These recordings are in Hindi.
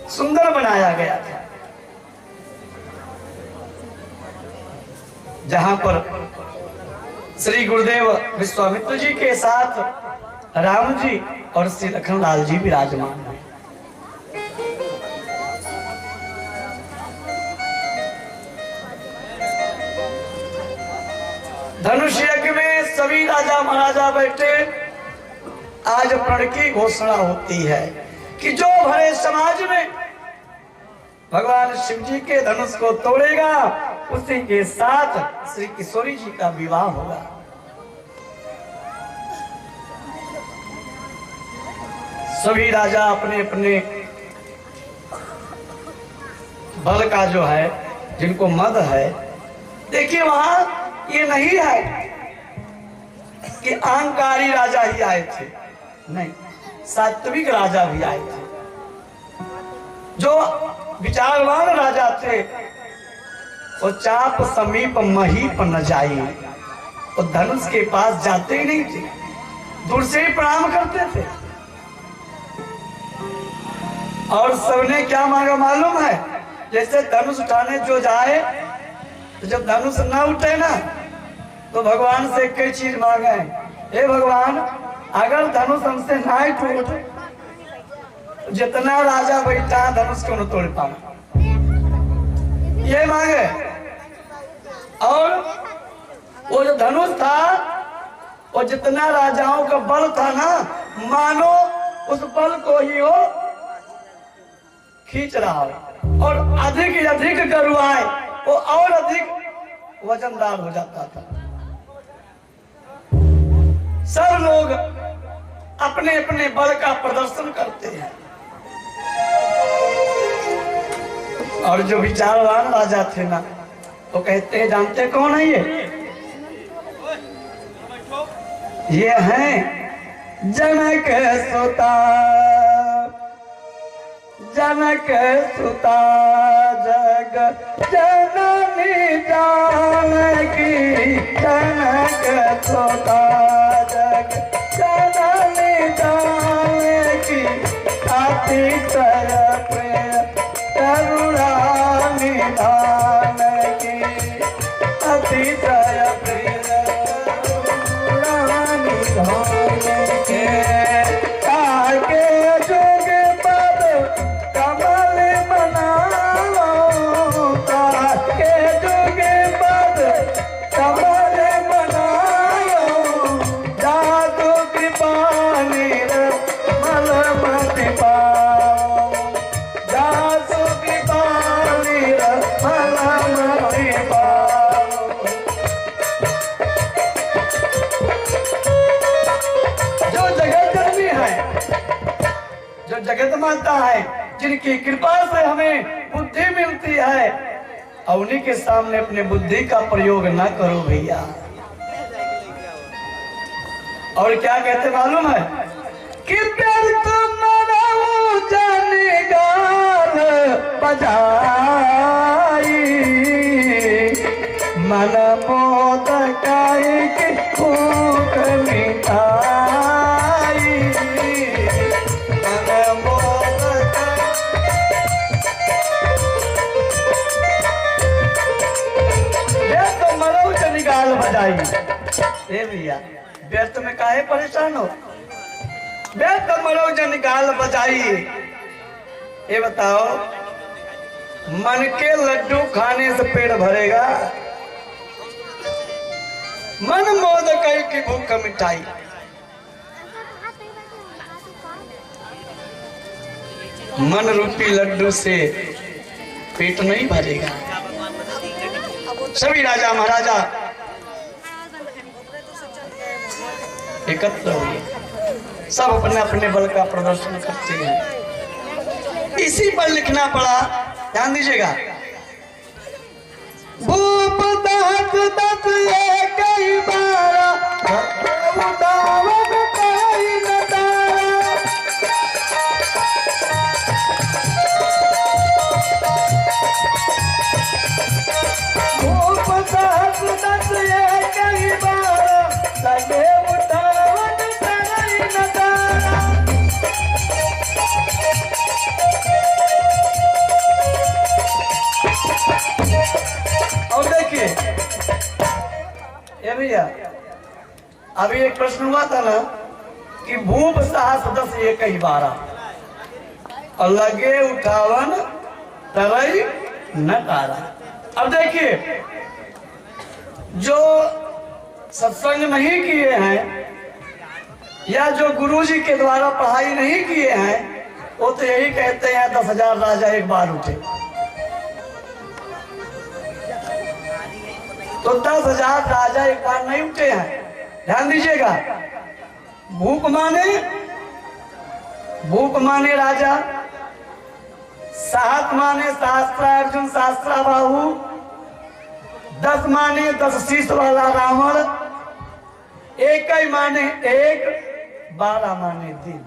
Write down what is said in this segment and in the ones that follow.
सुंदर बनाया गया था, जहां पर श्री गुरुदेव विश्वामित्र जी के साथ राम जी और श्री लखनलाल जी विराजमान हैं। धनुष यज्ञ में सभी राजा महाराजा बैठे। आज प्रण की घोषणा होती है कि जो भरे समाज में भगवान शिव जी के धनुष को तोड़ेगा उसी के साथ श्री किशोरी जी का विवाह होगा। सभी राजा अपने अपने बल का जो है, जिनको मद है, देखिए वहां ये नहीं है कि अहंकारी राजा ही आए थे, नहीं, सात्विक राजा भी आए थे। जो विचारवान राजा थे वो चाप समीप महीप न जाई, वो धनुष के पास जाते ही नहीं थे, दूर से ही प्रणाम करते थे। और सबने क्या मांगा मालूम है? जैसे धनुष उठाने जो जाए तो जब धनुष ना उठे ना तो भगवान से एक ही चीज मांगे, हे भगवान अगर धनुष हमसे ना टूटे, जितना राजा बैठा धनुष क्यों न तोड़ पाए, ये मांगे। और वो जो धनुष था वो जितना राजाओं का बल था ना, मानो उस बल को ही वो खींच रहा हो, और अधिक अधिक गरुआए वो और अधिक वजनदार हो जाता था। सब लोग अपने अपने बल का प्रदर्शन करते हैं। और जो विचारवान राजा थे ना, वो कहते हैं, जानते कौन है ये हैं जनक सुता, जनक सुता जग जननी जानकी, जनक सुता जग जननी जानकी, अतिशय प्रिय करुणा निधान की, अतिशय प्रिय करुणा निधान के, आगे जुग पद कमल बनाओ, आगे जुग पद कमल बनाओ, जादू कृपा निर्मल मति पाओ, जादू कृपा निर्मल मति पाओ। जो जगत जननी है, जो जगत माता है, जिनकी कृपा से हमें बुद्धि मिलती है, और उन्हीं के सामने अपने बुद्धि का प्रयोग ना करो भैया। और क्या कहते मालूम है कि व्यर्थ मनाओ जाने गान बजाई, मन मोदकाई की भूख मिटाई, मन मोदकाई। व्यर्थ मनाओ जाने गान बजाई। ए भैया, व्यर्थ में काहे परेशान हो? व्यर्थ मरो जन गाल बजाई। ये बताओ, मन के लड्डू खाने से पेट भरेगा, मन मोद कई की भूख मिटाई। मन रूपी लड्डू से पेट नहीं भरेगा। सभी राजा महाराजा एकत्र हुए, सब अपने अपने बल का प्रदर्शन करते हैं। इसी पर लिखना पड़ा, ध्यान दीजिएगा, भूप दास दस कई बारा उदावन कई न तारा, भूप दास दस कई बारा लगे उदावन कई न तारा। भैया अभी एक प्रश्न हुआ था ना कि भूप साहस 10 एक ही 12 और लगे उठावन तरई न तारा। अब देखिए जो सत्संग नहीं किए हैं या जो गुरुजी के द्वारा पढ़ाई नहीं किए हैं वो तो यही कहते हैं 10,000 राजा एक बार उठे। तो 10,000 राजा एक बार नहीं उठे हैं। ध्यान दीजिएगा, भूप माने राजा, साहत माने सहस्त्रार्जुन सहस्त्राबाहु, 10 माने 10 शीश वाला रावण, एक ही माने एक, 12 माने दिन।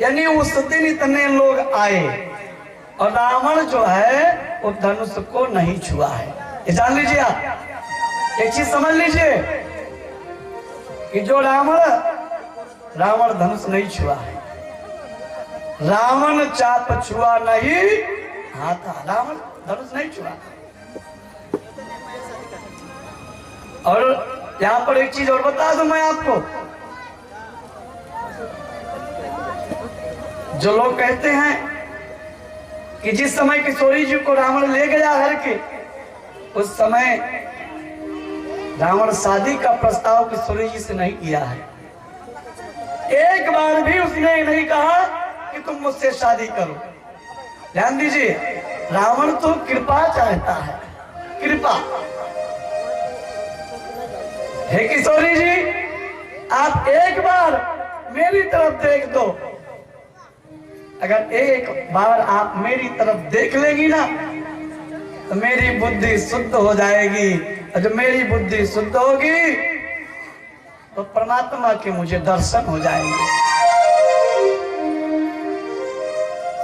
यानी उस दिन इतने लोग आए और रावण जो है वो धनुष को नहीं छुआ है। ये जान लीजिए, आप एक चीज समझ लीजिए कि जो रावण धनुष नहीं छुआ है। रावण चाप छुआ नहीं हाथा, रावण धनुष नहीं छुआ। और यहां पर एक चीज और बता दूं मैं आपको, जो लोग कहते हैं कि जिस समय किशोरी जी को रावण ले गया घर के, उस समय रावण शादी का प्रस्ताव किशोरी जी से नहीं किया है। एक बार भी उसने नहीं कहा कि तुम मुझसे शादी करो। ध्यान दीजिए, रावण तो कृपा चाहता है, कृपा। हे किशोरी जी, आप एक बार मेरी तरफ देख दो। अगर एक बार आप मेरी तरफ देख लेगी ना तो मेरी बुद्धि शुद्ध हो जाएगी, और जब मेरी बुद्धि शुद्ध होगी तो परमात्मा के मुझे दर्शन हो जाएंगे।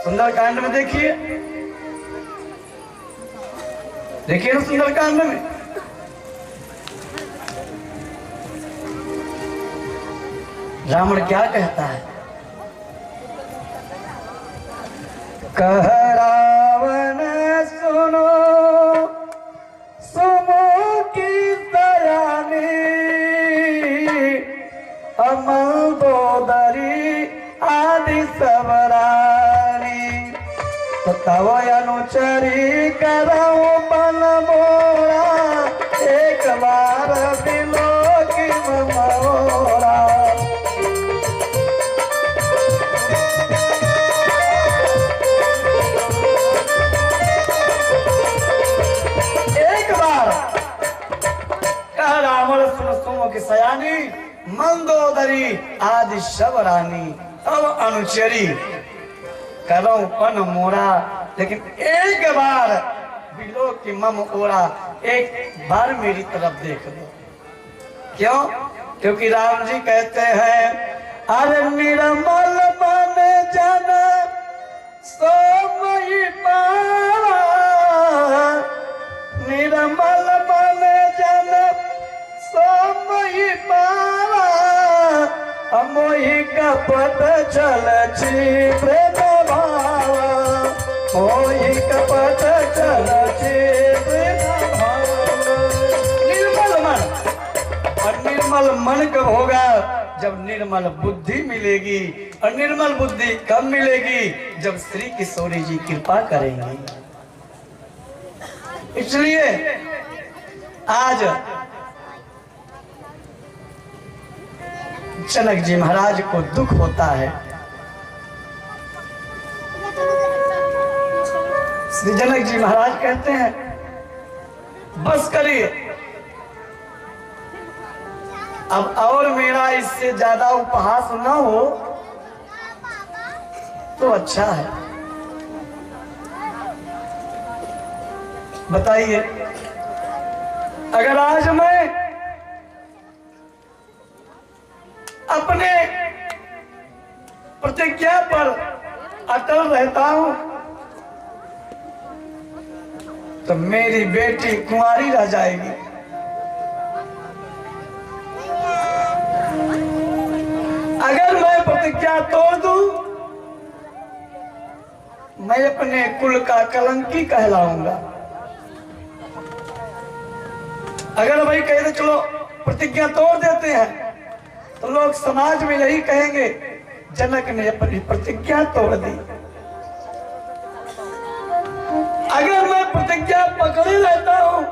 सुंदरकांड में देखिए, देखिए ना सुंदरकांड में रावण क्या कहता है। कह रावण सुनो सुमो की दयानी, अमोदरी आदि सबरानी, तव अनुचरी करऊ बन मोरा, एक बार बिलो की मोरा। की सयानी मंदोदरी आदि शबरानी, तब अनुचरी करो पन मोरा। लेकिन एक बार बिलो की मम ओरा, एक बार मेरी तरफ देख दो। क्यों? क्योंकि राम जी कहते हैं, अरे निर्मल मन जन सोमई पावा, निर्मल मन जन सोमई पावा, मोहि कपट चल प्रेम भावा, मोहि कपट चल प्रेम भावा। निर्मल मन, और निर्मल मन कब होगा? जब निर्मल बुद्धि मिलेगी। और निर्मल बुद्धि कब मिलेगी? जब श्री किशोरी जी कृपा करेंगे। इसलिए आज जनक जी महाराज को दुख होता है। श्री जनक जी महाराज कहते हैं, बस करिए, अब और मेरा इससे ज्यादा उपहास न हो तो अच्छा है। बताइए, अगर आज मैं अपने प्रतिज्ञा पर अटल रहता हूं तो मेरी बेटी कुंवारी रह जाएगी। अगर मैं प्रतिज्ञा तोड़ दूं, मैं अपने कुल का कलंकी कहलाऊंगा। अगर भाई कहे तो चलो प्रतिज्ञा तोड़ देते हैं, तो लोग समाज में यही कहेंगे जनक ने अपनी प्रतिज्ञा तोड़ दी। अगर मैं प्रतिज्ञा पकड़े रहता हूं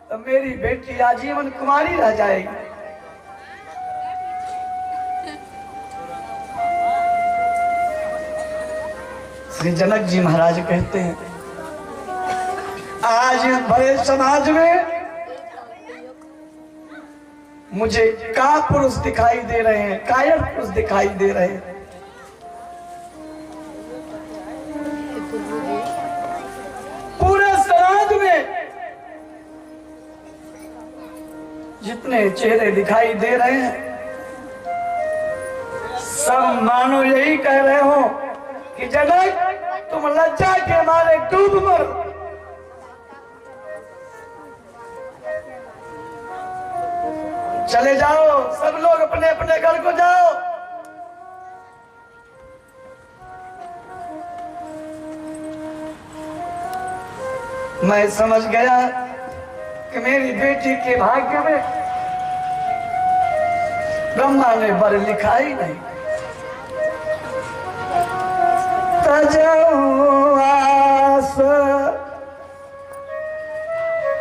तो मेरी बेटी आजीवन कुमारी रह जाएगी। श्री जनक जी महाराज कहते हैं, आज इस बड़े समाज में मुझे का पुरुष दिखाई दे रहे हैं, कायर पुरुष दिखाई दे रहे हैं। पूरे समाज में जितने चेहरे दिखाई दे रहे हैं, सब मानो यही कह रहे हो कि जनक तुम लज्जा के मारे डूब मरो। चले जाओ, सब लोग अपने अपने घर को जाओ। मैं समझ गया कि मेरी बेटी के भाग्य में ब्रह्मा ने वर लिखा ही नहीं। तजवास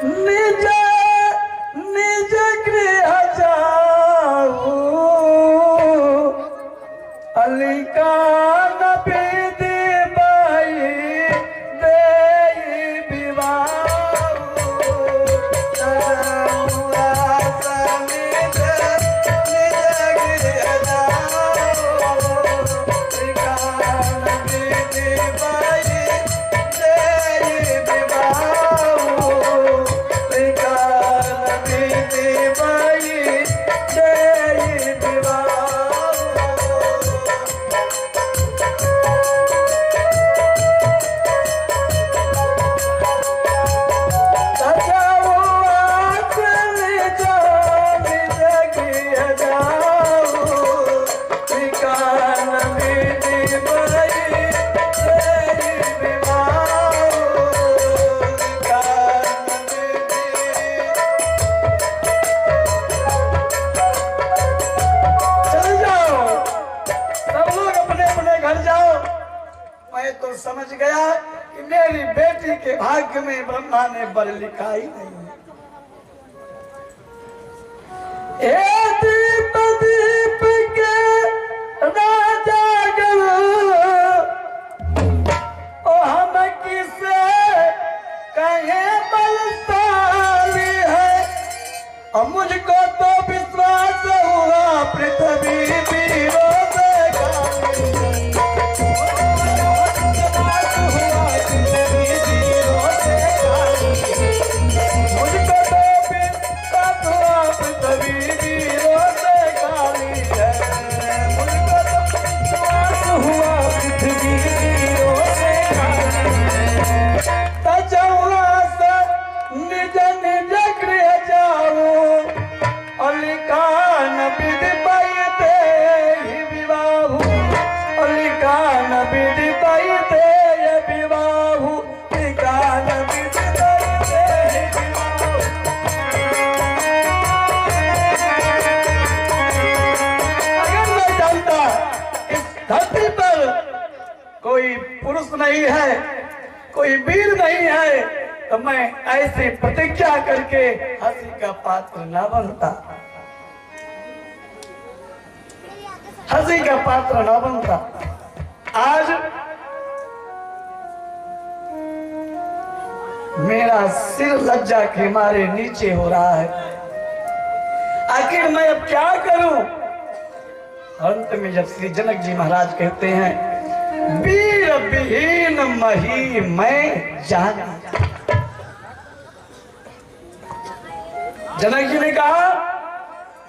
निज निज गृह जाऊ, अलिकान विधि बाई देई विवाहु। तजवास निज निज गृह जाऊ, अलिकान विधि बाई देई विवाहु। अलिकान विधि बाई देई विवाहु। तो समझ गया कि मेरी बेटी के भाग्य में ब्रह्मा ने वर लिखा ही नहीं। दीप दीप के राजा गण, ओ हम किसे कहे बलशाली है। और मुझको तो विश्वास हुआ पृथ्वी वीरों से धरती पर कोई पुरुष नहीं है, कोई वीर नहीं है, तो मैं ऐसी प्रतिज्ञा करके हंसी का पात्र न बनता, हंसी का पात्र न बनता। आज मेरा सिर लज्जा के मारे नीचे हो रहा है। आखिर मैं अब क्या करूं? अंत में जब श्री जनक जी महाराज कहते हैं, वीर विहीन मही मैं जान। जनक जी ने कहा,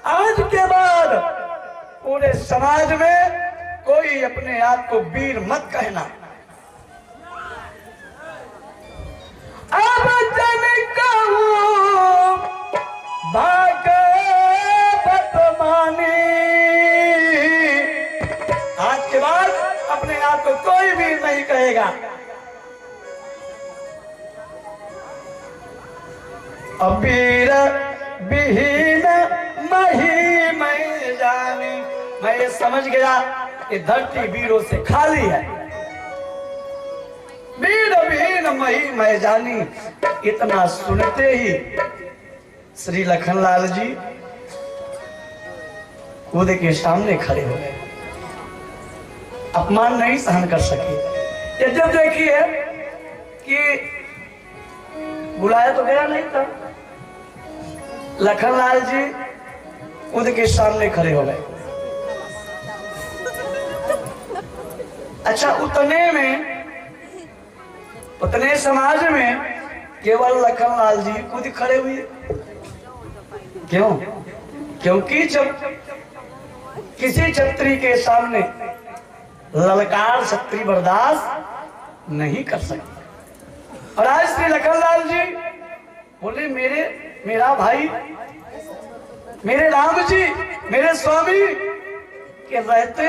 आज के बाद पूरे समाज में कोई अपने आप को वीर मत कहना। अब जन कहूं भागवत मानी, आज के बाद अपने आप को कोई वीर नहीं कहेगा। अब वीर विहीन मही मैं जानी। मैं ये समझ गया कि धरती वीरों से खाली है। वीर विहीन मही मैं जानी। इतना सुनते ही श्री लखनलाल जी कूदे के सामने खड़े हो गए। अपमान नहीं सहन कर सके। ये जब देखिए कि बुलाया तो गया नहीं था, लखनलाल जी कूद के सामने खड़े हो गए। अच्छा, उतने समाज में केवल लखनलाल जी कूद खड़े हुए। क्यों? क्योंकि जब किसी छत्री के सामने ललकार छत्री बर्दाश्त नहीं कर सकते। और आज श्री लखनलाल जी बोले मेरा भाई, मेरे राम जी, मेरे स्वामी के रहते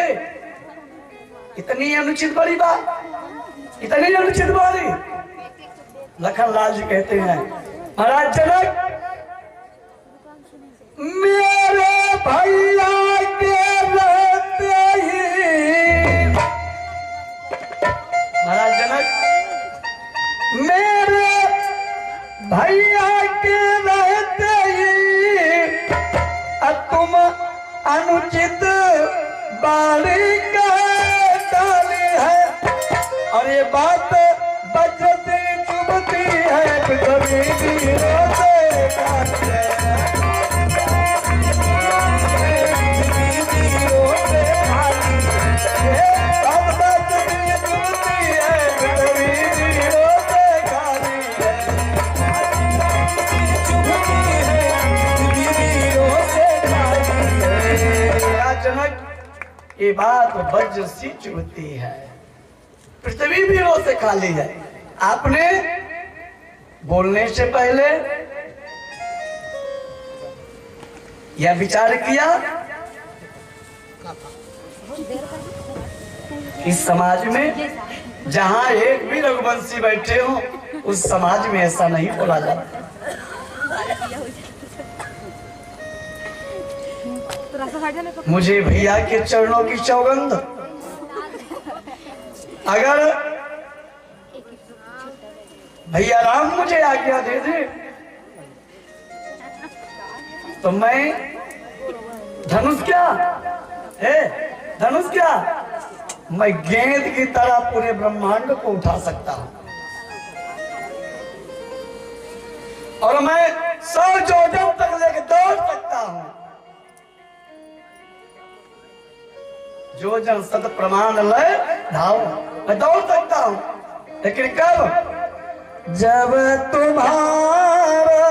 इतनी अनुचित बड़ी बात, इतनी अनुचित बात। लखनलाल जी कहते हैं महाराज जनक, मेरे भैया के रहते ही, महाराज जनक मेरे भैया के रहते ही तुम अनुचित बारी का डाली है। और ये बात बजती चुभती है, कभी भी रोते गाते हैं। ये बात वज्र सी चुभती है, पृथ्वी भी रो से खाली है। आपने बोलने से पहले यह विचार किया इस समाज में जहां एक भी रघुवंशी बैठे हो, उस समाज में ऐसा नहीं बोला जाता। मुझे भैया के चरणों की सौगंध, अगर भैया राम मुझे आज्ञा दे दे तो मैं धनुष क्या है, धनुष क्या, मैं गेंद की तरह पूरे ब्रह्मांड को उठा सकता हूं। और मैं 100 जोजन तक लेकर दौड़ सकता हूं। जो जन सत प्रमाण ले धाव, मैं दौड़ सकता हूं। लेकिन कब? जब तुम्हारे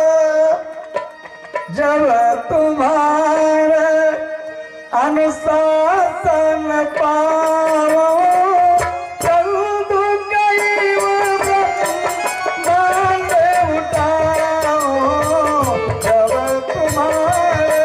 अनुशासन पाओ, चंदू कई बांधे उठाओ। जब तुम्हारे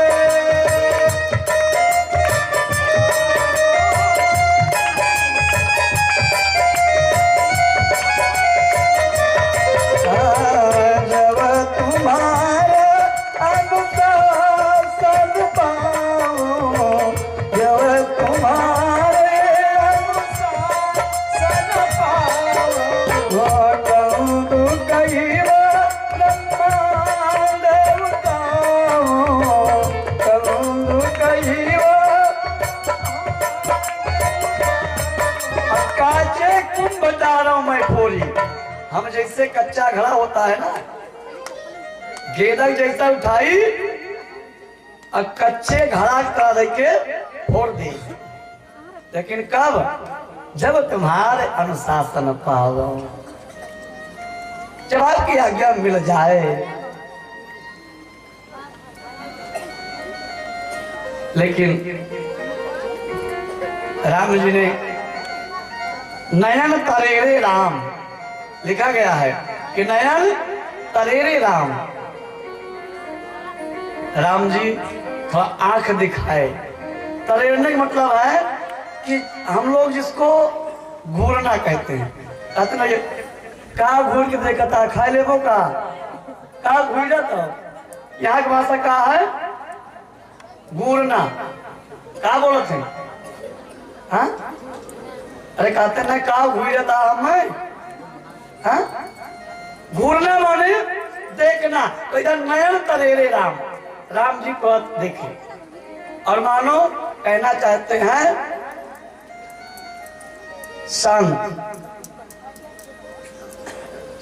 हम जैसे कच्चा घड़ा होता है ना, गेंदा जैसा उठाई और कच्चे घड़ा की तरह देके फोड़ दी। लेकिन कब? जब तुम्हारे अनुशासन पाओ, जब आपकी आज्ञा मिल जाए। लेकिन राम जी ने नयन तरेरे राम लिखा गया है कि नयन तरेरे राम, राम जी थोड़ा आंख दिखाए। तरेरने का मतलब है कि हम लोग जिसको घूरना कहते हैं। कहते ना का घूर के देखता खाए लेबो का घूर जाता यहाँ की भाषा का है घूरना। क्या बोलो थे? हाँ, अरे कहते ना का घूर था हमें। हाँ, घूरना माने देखना। तो इधर नयन तरेरे राम, राम जी को देखे और मानो कहना चाहते हैं शांत।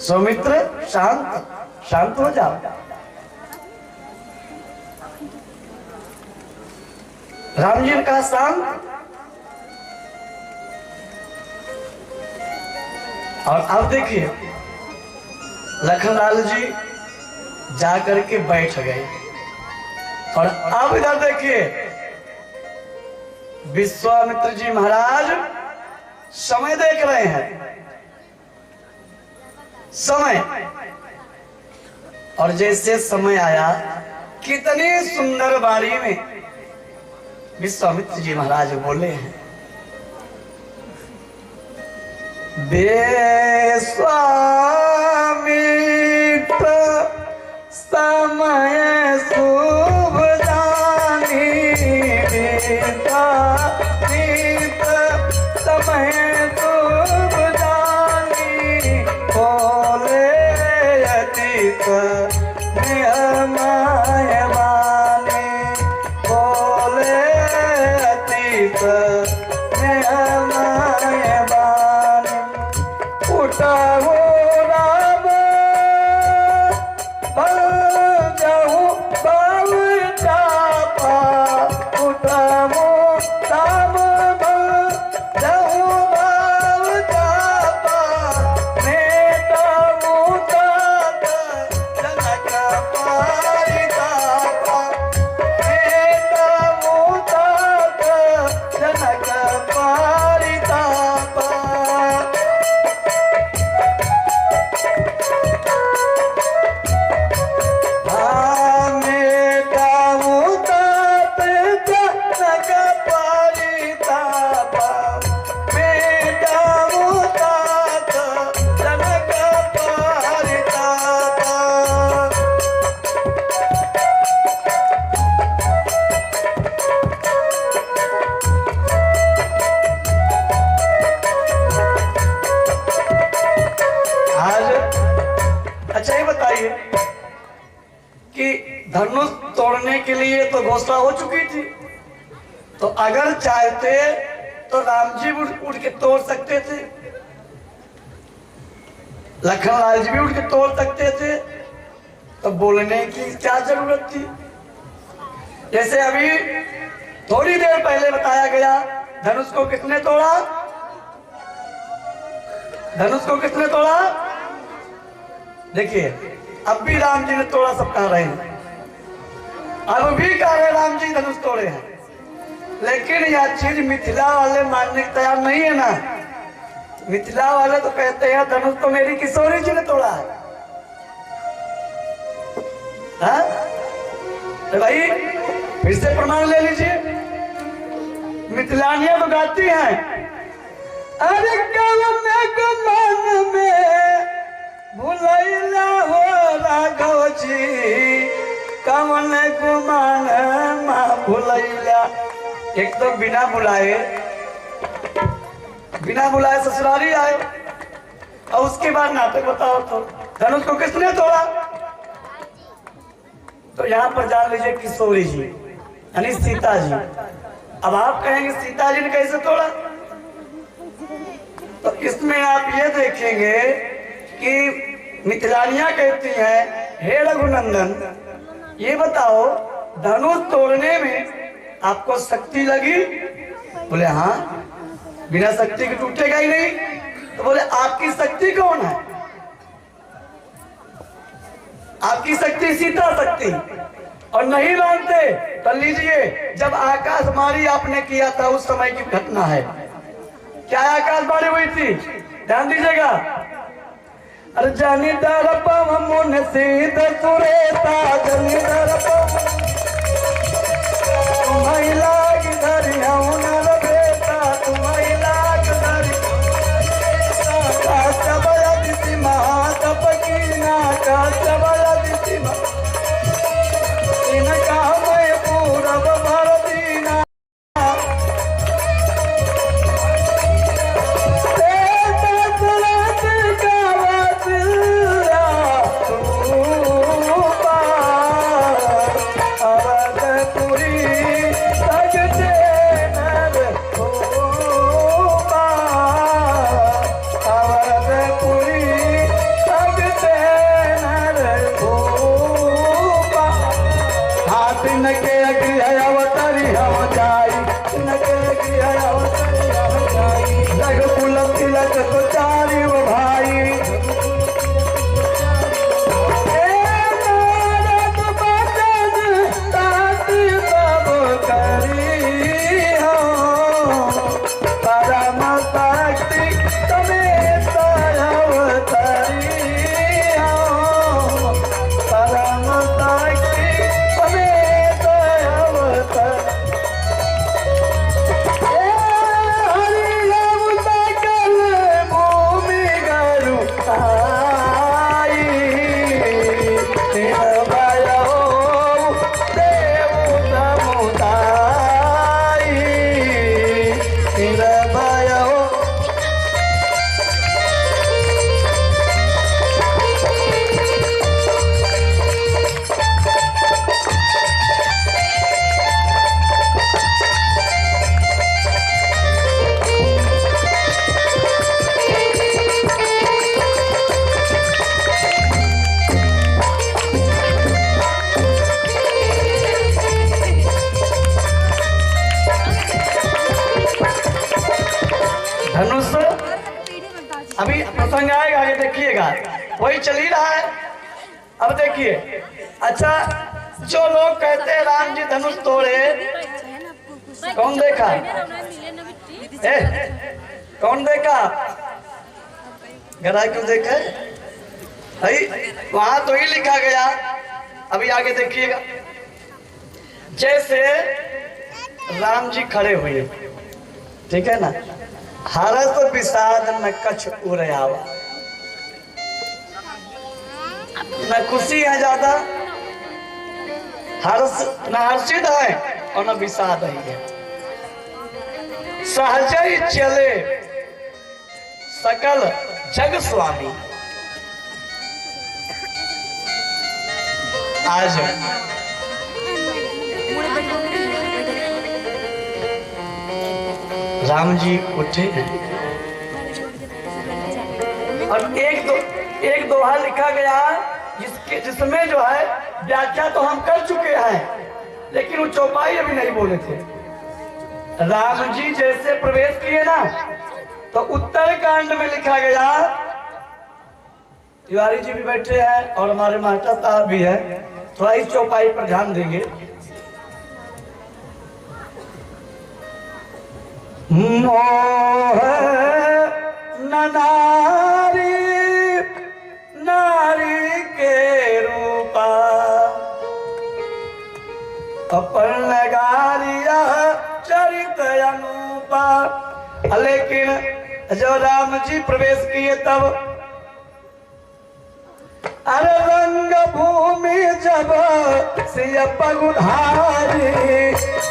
सौमित्र शांत, शांत हो जाओ। राम जी ने कहा शांत। और अब देखिए लखनलाल जी जाकर के बैठ गए और अब इधर देखिए विश्वामित्र जी महाराज समय देख रहे हैं, समय। और जैसे समय आया कितनी सुंदर बारी में विश्वामित्र जी महाराज बोले हैं, विश्वामित्र समय शुभ जानी, समय शुभ जानी, बोले अतीत नियमाय वाणी, बोले अतीत नियमाय वाणी। उठाओ राम जाऊं बाबू चापा, उठाओ राम जाऊं बाबू चापा, नेता मुतात जनक पारितापा, नेता मुतात जनक पारितापा। अच्छा ये बताइए कि धनुष तोड़ने के लिए तो घोषणा हो चुकी थी, तो अगर चाहते तो राम जी उठ के तोड़ सकते थे, लखनलाल जी भी उठ के तोड़ सकते थे, तो बोलने की क्या जरूरत थी? जैसे अभी थोड़ी देर पहले बताया गया, धनुष को किसने तोड़ा? धनुष को किसने तोड़ा? देखिए अब भी राम जी ने तोड़ा, सब कह रहे हैं, अब भी कह रहे राम जी धनुष तोड़े हैं, लेकिन यह चीज मिथिला वाले मानने को तैयार नहीं है ना। मिथिला वाले तो कहते हैं धनुष तो मेरी किशोरी जी ने तोड़ा है। हाँ? तो भाई फिर से प्रमाण ले लीजिए, मिथिलानियां तो गाती हैं, अरे कवन मन में भुलैला हो राघव जी, कवन गुमान माँ भुलैला। एक तो बिना बुलाए ससुराली आए, और उसके बाद नाटक बताओ तो धनुष को किसने तोड़ा? तो यहाँ पर जान लीजिए किशोरी जी यानी सीता जी। अब आप कहेंगे सीता जी ने कैसे तोड़ा? तो इसमें आप ये देखेंगे कि मिथिलानियां कहती हैं, हे रघुनंदन ये बताओ धनुष तोड़ने में आपको शक्ति लगी? बोले हाँ, बिना शक्ति के टूटेगा ही नहीं। तो बोले आपकी शक्ति कौन है? आपकी शक्ति सीता शक्ति। और नहीं मानते तो लीजिए, जब आकाशवाणी आपने किया था उस समय की घटना है। क्या आकाशवाणी हुई थी? ध्यान दीजिएगा। अरे जानी दरपम मुन सीध सुरेता, जानी दरपम महिला की धरिया नर बेटा, महिला की धरिया काचबल दिति महातप कीना, काचबल दिति प्रसंग आएगा आगे देखिएगा, वही चल ही रहा है। अब देखिए, अच्छा जो लोग कहते हैं राम जी धनुष तोड़े, कौन देखा? कौन देखा? गरा क्यों देखा? भाई वहां तो ही लिखा गया, अभी आगे देखिएगा। जैसे राम जी खड़े हुए, ठीक है ना, हरस विषाद न कछ उड़ावा, न खुशी है ज्यादा, हर्ष न हर्षित है और न विषाद है, सहज ही चले सकल जग स्वामी। आज राम जी उठे हैं और एक दोहा लिखा गया जिसमें जो है व्याख्या तो हम कर चुके हैं, लेकिन वो चौपाई अभी नहीं बोले थे। राम जी जैसे प्रवेश किए ना, तो उत्तर कांड में लिखा गया, तिवारी जी भी बैठे हैं और हमारे मास्टर साहब भी है, थोड़ा इस चौपाई पर ध्यान देंगे। मोह न नारी नारी के रूपा, अपन गारिया चरित अनुपा। लेकिन जब राम जी प्रवेश किए तब, अरे रंग भूमि जब सिया पगुधारी,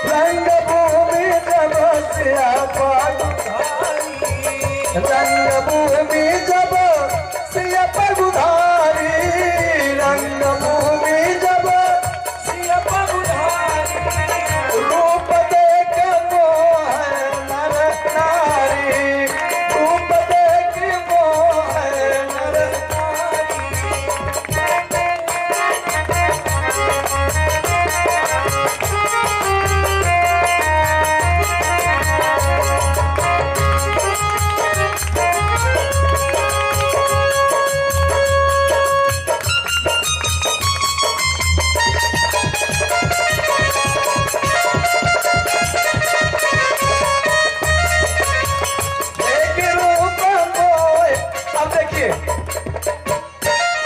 रंग भूमि जब सिया पगुधारी, रंग भूमि जब सिया पगुधारी, रंग भूमि जब सिया पगुधारी। रूप देख मोह नर नारी, रूप देख मोह नर नारी।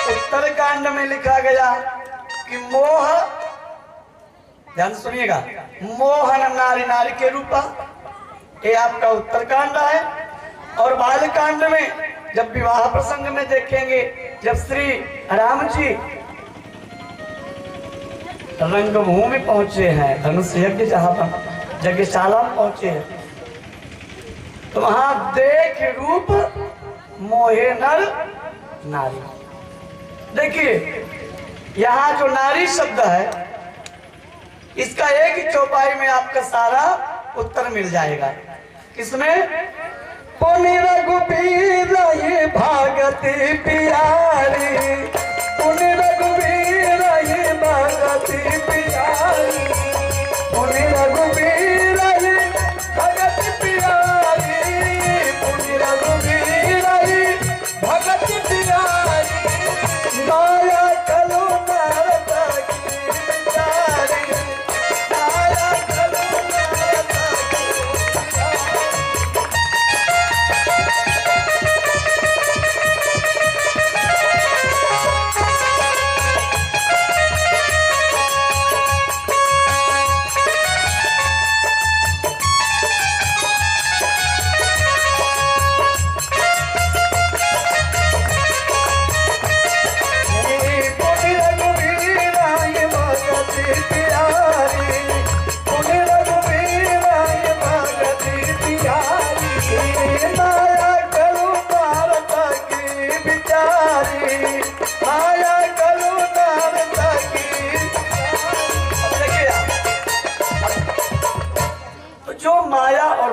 उत्तरकांड में लिखा गया कि मोह, ध्यान सुनिएगा, मोहन नारी नारी के रूपा, ये आपका उत्तरकांड है। और बालकांड में जब विवाह प्रसंग में देखेंगे, जब श्री राम जी रंगभूमि पहुंचे हैं, धनुष यज्ञ जहां यज्ञशाला में पहुंचे हैं, तो वहां देख रूप मोहे नर नारी। देखिए यहाँ जो नारी शब्द है, इसका एक ही चौपाई में आपका सारा उत्तर मिल जाएगा। किसमें? पुनि रघुबीर ये भागती प्यारी, पुनि रघुबीर ये भागती प्यारी, पुनि रघुबीर ये भगत प्यारी, पुनि रघुबीर ये भगत प्यारी। माया कलो नारदा की बिचारी, माया कलो नारदा की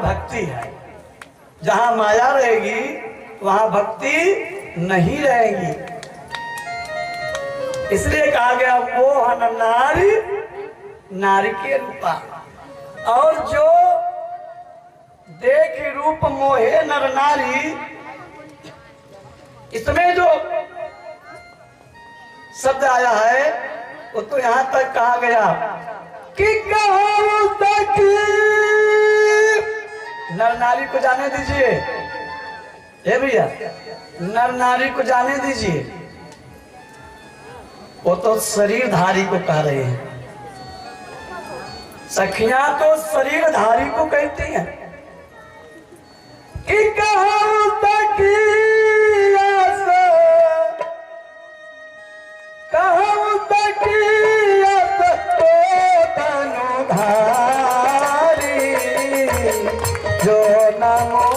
भक्ति है। जहां माया रहेगी वहां भक्ति नहीं रहेगी। इसलिए कहा गया मोहन नारी नारी के रूपा। और जो देख रूप मोहे नर नारी, इसमें जो शब्द आया है वो तो यहां तक कहा गया कि कहो सखी, नर नारी को जाने दीजिए, हे भैया, नर नारी को जाने दीजिए, वो तो शरीरधारी को कह रहे हैं। सखियां तो शरीरधारी को कहती हैं कि कहो सखी, कहो सखी जो नमो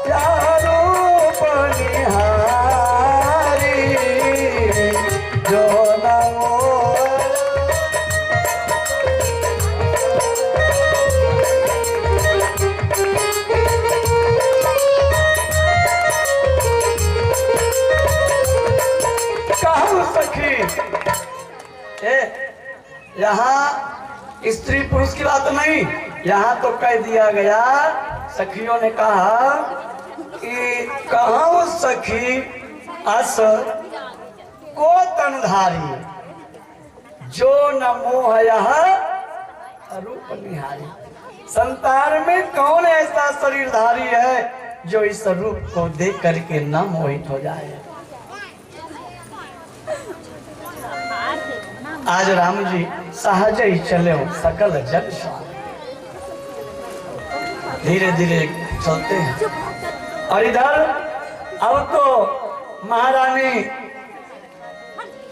प्यारो बनिहारी, जो नमो कहूँ सखी। यहाँ स्त्री पुरुष की बात नहीं, यहाँ तो कह दिया गया, सखियों ने कहा कि कहूँ सखी अस को तनधारी, जो न मोह यह रूप निहारी। संसार में कौन ऐसा शरीरधारी है जो इस रूप को देख करके न मोहित हो जाए। आज राम जी सहज ही चले हो सकल जग स्वामी, धीरे धीरे चलते हैं। और इधर अब तो महारानी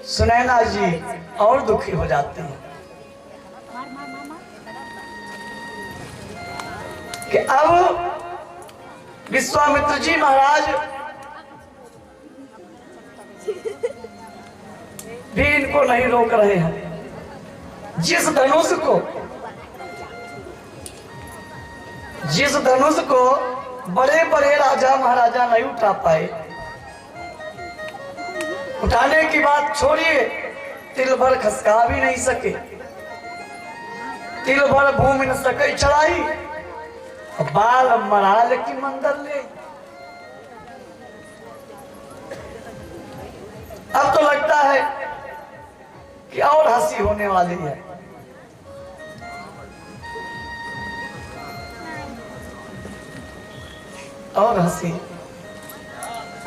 सुनैना जी और दुखी हो जाते हैं कि अब विश्वामित्र जी महाराज भी इनको नहीं रोक रहे हैं। जिस धनुष को बड़े बड़े राजा महाराजा नहीं उठा पाए, उठाने की बात छोड़िए, तिल भर खसका भी नहीं सके, तिल भर भूमि न सके चढ़ाई, बाल मराल की मंदिर ले। अब तो लगता है कि और हंसी होने वाली है। और हंसी।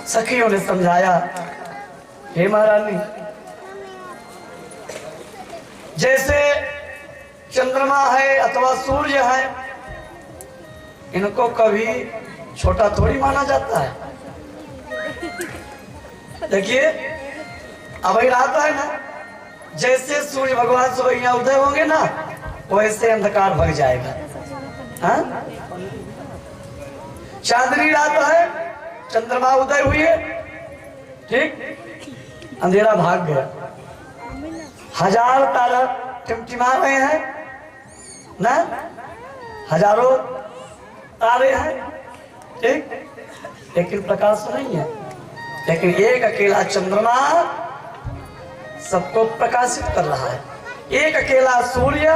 सखियों ने समझाया, हे महारानी, जैसे चंद्रमा है अथवा सूर्य है, इनको कभी छोटा थोड़ी माना जाता है। देखिए अब रात है ना, जैसे सूर्य भगवान सुबह यहाँ उदय होंगे ना, वैसे अंधकार भग जाएगा। हाँ? चांदनी रात है, चंद्रमा उदय हुई है, ठीक, अंधेरा भाग गया। हजार तारा टिमटिमा रहे हैं ना, हजारों तारे हैं, ठीक, लेकिन प्रकाश नहीं है। लेकिन एक अकेला चंद्रमा सबको प्रकाशित कर रहा है, एक अकेला सूर्य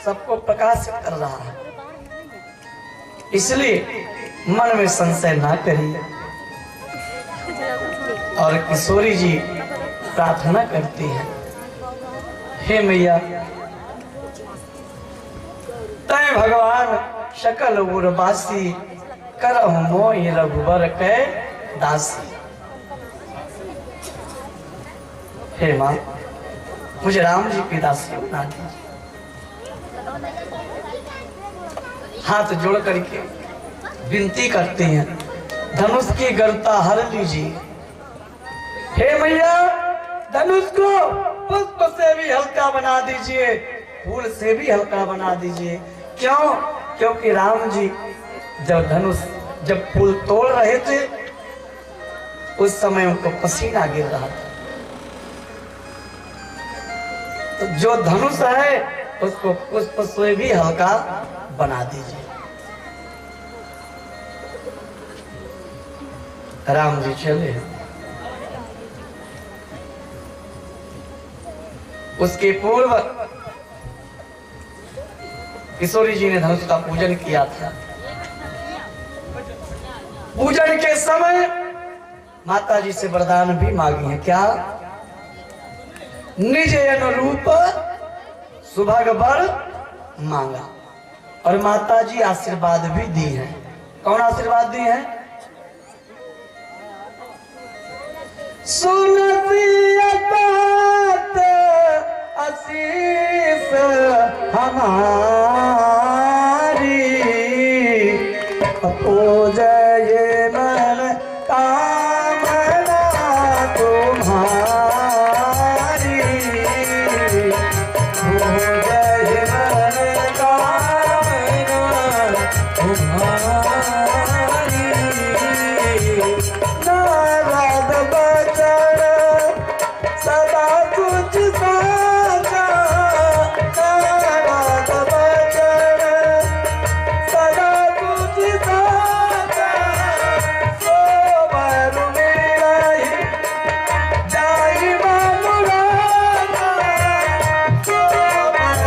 सबको प्रकाशित कर रहा है। इसलिए मन में संशय ना करिए। और किशोरी जी प्रार्थना करती है, हे मैया, तय भगवान सकल उर्वासी, करहु मोहि रघुबर कै दासी। हे माँ, मुझे राम जी की दासी बना दीजिए। हाथ जोड़ करके विनती करते हैं, धनुष की गर्ता हर लीजिए। हे मैया, धनुष को पुष्प से भी हल्का बना दीजिए, फूल से भी हल्का बना दीजिए। क्यों? क्योंकि राम जी जब फूल तोड़ रहे थे, उस समय उनको पसीना गिर रहा था। तो जो धनुष है उसको पुष्प से भी हल्का बना दीजिए। राम जी चले। उसके पूर्व किशोरी जी ने धनुष का पूजन किया था। पूजन के समय माता जी से वरदान भी मांगी है। क्या? निज अनुरूप सुभग वर मांगा। और माता जी आशीर्वाद भी दी है। कौन आशीर्वाद दी है? सुनती बात आशीष हमारी, पूजय मन कामना तुम्हारी, पूजय मन कामना तुम्हारी। नारद बचन सदा कुछ साचा, नारद बचन सदा कुछ साचा, सो बर मिलहि जाहि मनुराजा, सो बर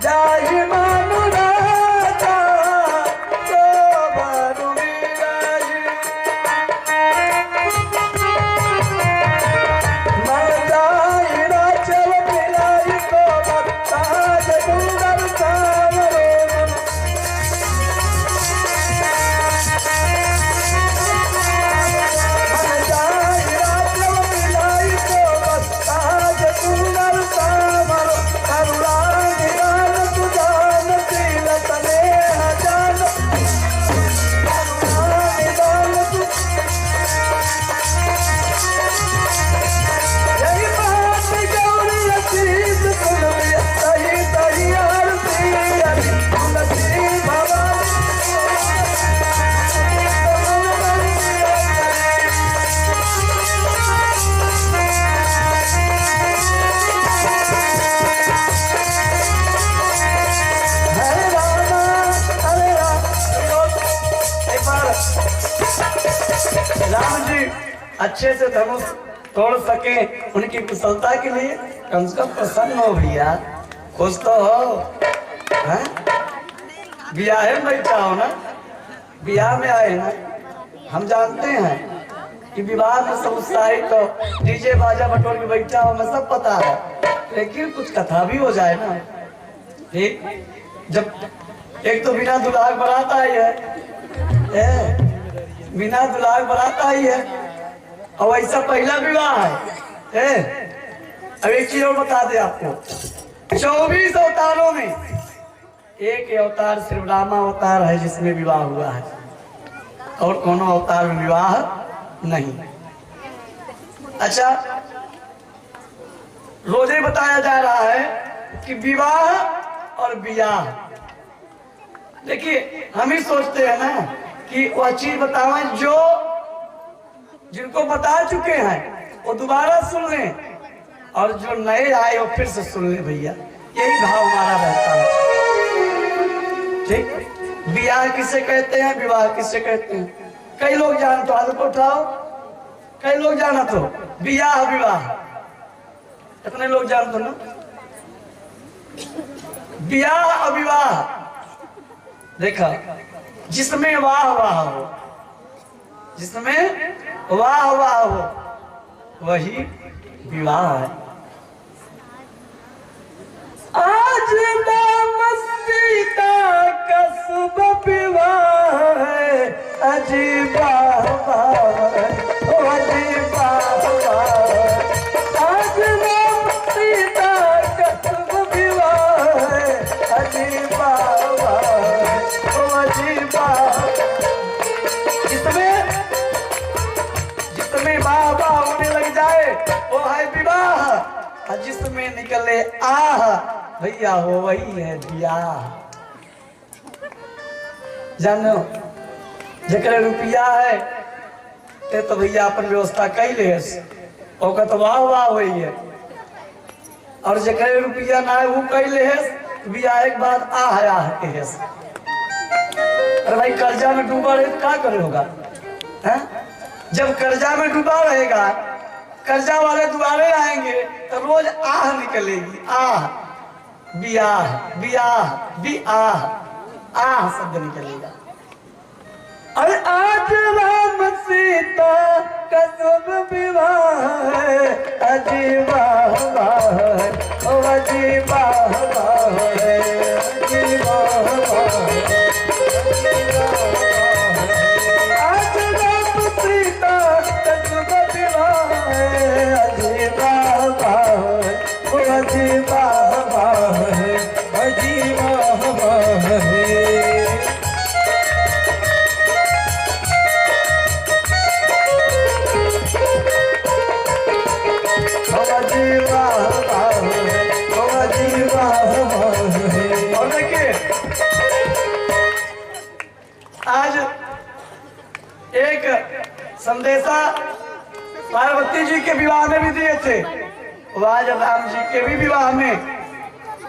जाहि मनुराजा, सो बर मिलहि। मन जाहि राचल मिलाइ को बताज सुंदर सावरो। मन जाहि राचल मिलाइ को बताज सुंदर सावरो। करुणा निदान सुजान शील स्नेह जान, करुणा निदान यही बात गौरी असीस सुनबी, सही सही आरती अभी तुलसी भवानी। हरे रामा हरे राम। एक बार राम जी अच्छे से धनुष तोड़ सके, उनकी कुशलता के लिए कम से कम प्रसन्न हो भैया, खुश तो हो। हैं? ब्याह में बैठा हो ना, ब्याह में आए ना। हम जानते हैं कि विवाह में सब उत्साहित तो डीजे बाजा बटोर के बैठा हो, हमें सब पता है, लेकिन कुछ कथा भी हो जाए ना। ठीक, जब एक तो बिना दुल्हा बारात आई है, बिना दुल्हा बारात आई है, और ऐसा पहला विवाह है। अब एक चीज और बता दे आपको, 24 अवतारों में एक अवतार सिर्फ रामा अवतार है जिसमें विवाह हुआ है, और कोनो अवतार में विवाह नहीं। अच्छा, रोजे बताया जा रहा है कि विवाह और ब्याह। देखिए, हम ही सोचते हैं ना कि वह चीज बतावें जो जिनको बता चुके हैं वो दोबारा सुन लें, और जो नए आए वो फिर से सुन लें भैया। यही भाव हमारा रहता है। ठीक, ब्याह किसे कहते हैं, विवाह किसे कहते हैं? कई लोग जानते हो, हाथ को उठाओ। कई लोग जाना तो ब्याह विवाह, इतने लोग जानते हो ना। ब्याह और विवाह, देखा, जिसमें वाह वाह हो, जिसमें वाह वाह हो, वही विवाह है। आज नाम सीता का शुभ विवाह है, अजीब वाह है, अजीब वाह। आज नाम सीता का शुभ विवाह है, अजीब वाह, अजीब वाह। जिसमें वाह वाह होने लग जाए वो है विवाह, और जिसमें निकले आह भैया वो वही है ब्याह। जानो, जकरे रुपया है ते तो भैया अपन व्यवस्था कई ले, ओका तो वाह वाह वही है, और जकरे रुपया ना है वो कई ले, ब्याह एक बाद आह के है। अरे भाई, कर्जा में डूबा रहे तो क्या करे होगा? जब कर्जा में डूबा रहेगा कर्जा वाले दुआरे आएंगे तो रोज आह निकलेगी, आह, बियाह बियाह बियाह, आह शब्द निकलेगा। अरे आज राम सीता का शुभ विवाह है, अजीबा है, ओ अजीबा है, अजीबा है। आज राम सीता का शुभ विवाह है, अजीबा है, ओ अजीबा है, अजीबा है। और देखिए आज एक संदेशा पार्वती जी के विवाह में भी दिए थे, वो आज राम जी के भी विवाह में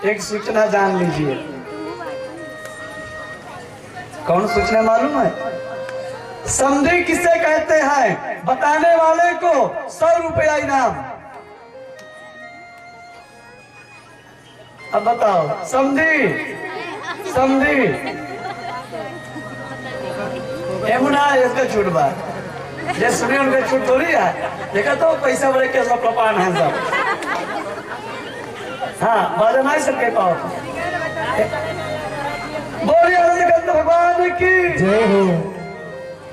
एक सूचना जान लीजिए। कौन सूचना मालूम है? समधी किसे कहते हैं, बताने वाले को 100 रुपया इनाम। अब बताओ, समधी समधी यमुना इसका छूट बात जे सुने उनका छूट थोड़ी है, देखा तो पैसा बड़े के सब प्रपान है सब। हाँ बाजा नहीं सबके पाओ। बोलिए अनंत भगवान की जय हो।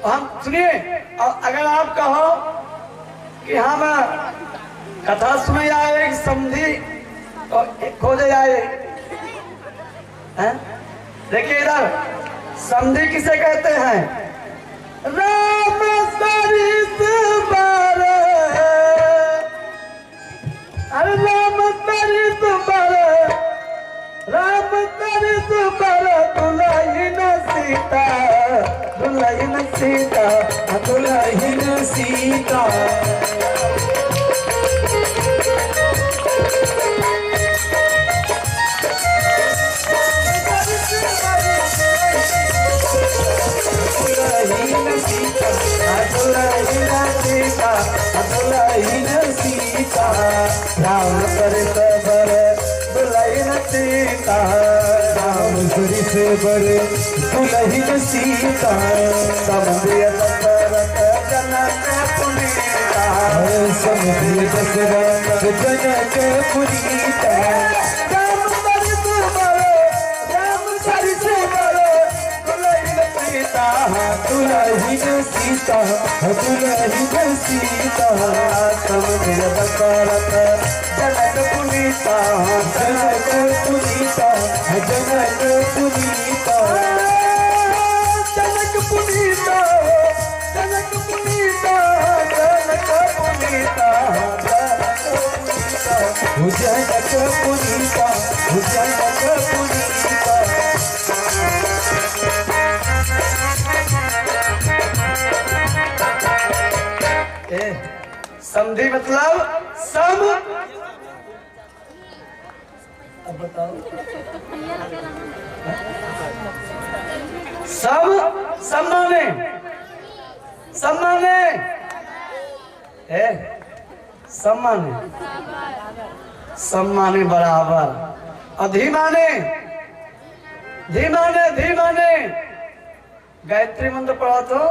हम सुनिए, अगर आप कहो कि हम कथा सुने आए एक समधी खोजे आए, देखिए इधर समधी किसे कहते हैं? राम सरिस बर, अरे राम सरिस बर, राम सरिस बर, दुल्हन सीता, दुल्हन सीता, दुल्हन सीता। सीता राम सरिस बर, दुल्हन सीता, राम सरिस बर, दुल्हन सीता। समधी दशरथ जनक पुनीता, समधी दशरथ जनक पुनीता। राम सरिस बर, राम सरिस बर, दुल्हन सीता, दुल्हन सीता, दुल्हन सीता। समधी दशरथ जनक पुनीता, जनक पुनीता, जनक पुनीता, जनक पुनीता, जनक पुनीता, जनक पुनीता, जनक पुनीता, जनक पुनीता। समधी मतलब सम, अब बताओ सब सम्माने, सम्माने सम्माने, सम्माने बराबर, अधीमाने, धीमाने, धीमाने। गायत्री मंत्र पढ़ा तो,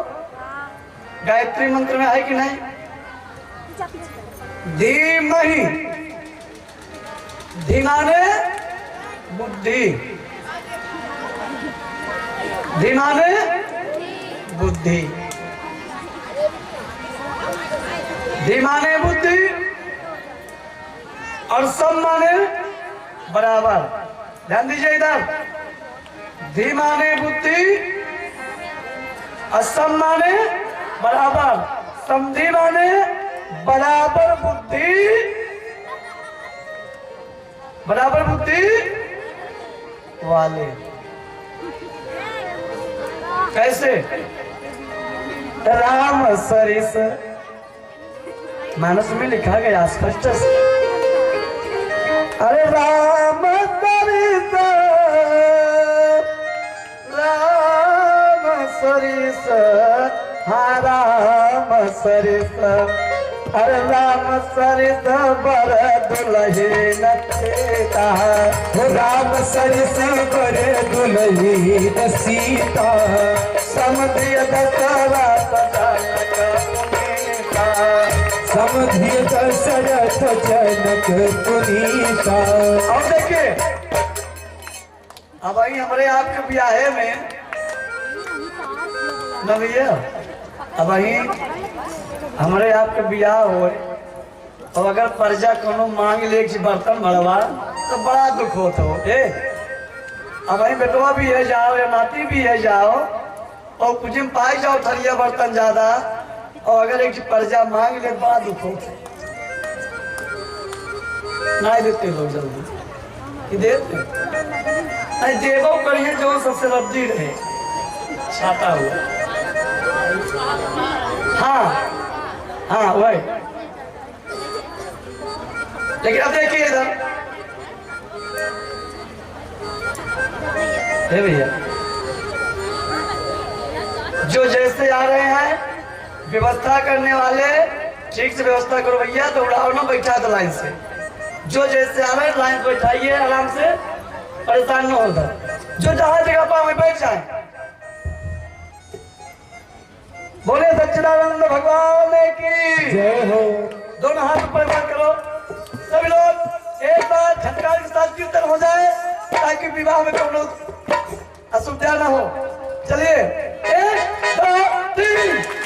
गायत्री मंत्र में है कि नहीं? धीमहि, धीमाने बुद्धि, धीमाने बुद्धि, धीमाने बुद्धि और सम्माने बराबर। ध्यान दीजिए इधर, धीमाने बुद्धि और सम्माने बराबर, समधी माने बराबर बुद्धि, बराबर बुद्धि वाले। कैसे? राम सरिस, मानस में लिखा गया स्पष्ट से। अरे राम सरिस, राम सरिस, हाँ राम सरिस, अरे राम सरित बर दुलही नचेता राम सरिस बर दुलही न सीता समधिय दशरथ जनक पुनीता समधिय दशरथ जनक पुनीता। अब देखिए अब भाई हमारे आपके ब्याहे में न भैया अब भाई हमारे आपके ब्याह हो और अगर पर्जा कोनो मांग ले कि बर्तन भरवा तो बड़ा दुख होता हो अब भाई बेटवा भी है जाओ या नाती भी है जाओ और कुछ में पाई जाओ थलिया बर्तन ज्यादा और अगर एक पर्जा मांग ले बड़ा दुख होता नहीं देते लोग जल्दी कि देते नहीं देवो करिए जो सबसे रद्दी रहे छाता हुआ। हाँ हाँ वही लेकिन अब देखिए इधर भैया जो जैसे आ रहे हैं व्यवस्था करने वाले ठीक से व्यवस्था करो भैया तो उड़ाओ ना बैठा दो लाइन से जो जैसे आ रहे हैं लाइन से बैठाइए आराम से परेशान न होगा जो जहां जगह पर बैठ जाए। बोले सच्चिदानंद भगवान की जय हो। दोनों हाथ ऊपर करो सभी लोग एक बार झटकार के साथ कीर्तन हो जाए ताकि विवाह में कोई असुविधा ना हो। चलिए 1 2 3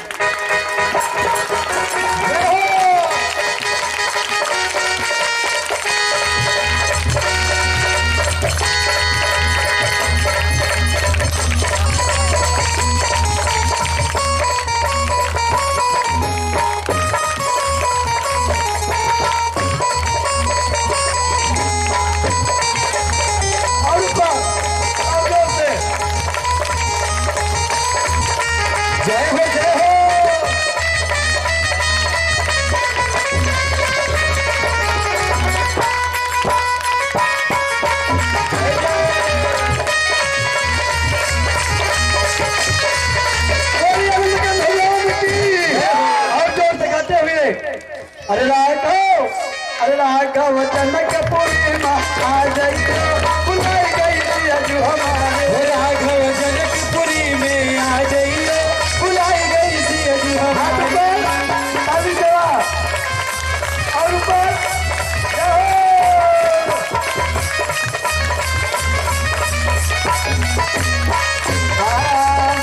अरे राघव जनक पुरी माँ आ जाइए बुलाई गई थी अजू हमारे राघव जनकपुरी में आ जाइए बुलाई गई थी अजू हमारे। अभी देवा और ऊपर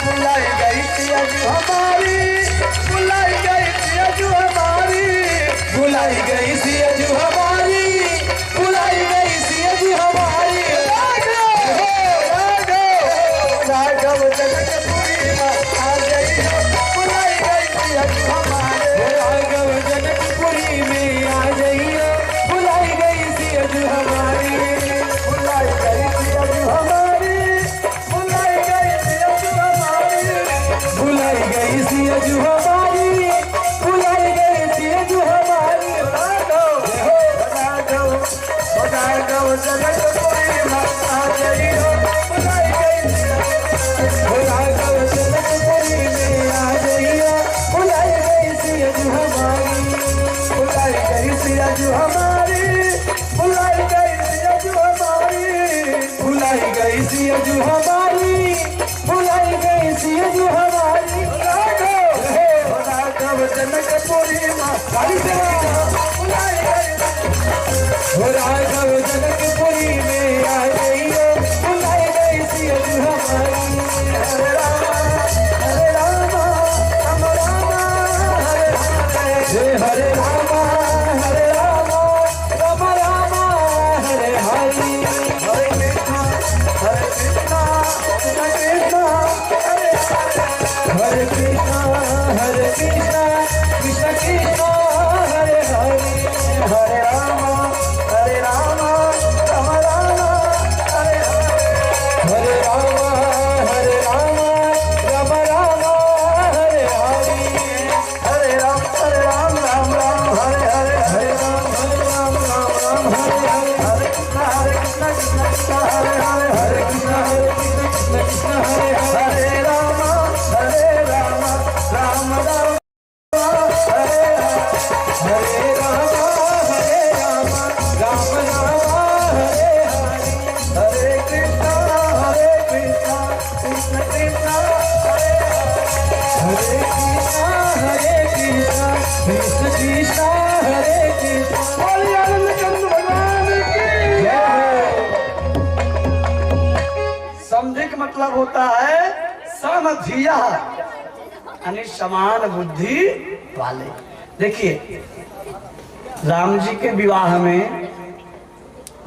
बुलाई गई थी अजू हमारी बुलाई गई थी अजू हमारी बुलाई गई थी अजू हमारी बुलाई गई थी अजू हमारी। राघव जनकपुरी में आ जाइए बुलाई गई थी अजू हमारे राघव जनकपुरी में आ जाइए बुलाई गई थी अजू हमारी बुलाई गई थी अजू हमारी बुलाई गई थी अजू हमारी बुलाई गई थी अजू हमारी बुलाई गई थी अजू हमारी। राघव जनकपुरी में आ जाइए बुलाई गई थी राघव जनकपुरी में आ जाइए बुलाई गई थी अजू हमारी बुलाई गई थी अजू हमारी बुलाई गई थी अजू हमारी बुलाई गई थी अजू हमारी बुलाई गई थी अजू हमारी। राघव जनकपुरी में बुलाई गई राघव जनकपुरी में आ जाइए बुलाई गई थी अजू हमारी। हरे राम राम राम हरे जय हरे राम हरे राम राम राम हरे हरि। हरे कृष्णा कृष्ण हरे कृष्णा कृष्ण कृष्ण हरे हरि। हरे राम मतलब होता है समधिया, यानी समान बुद्धि वाले। देखिए राम जी के विवाह में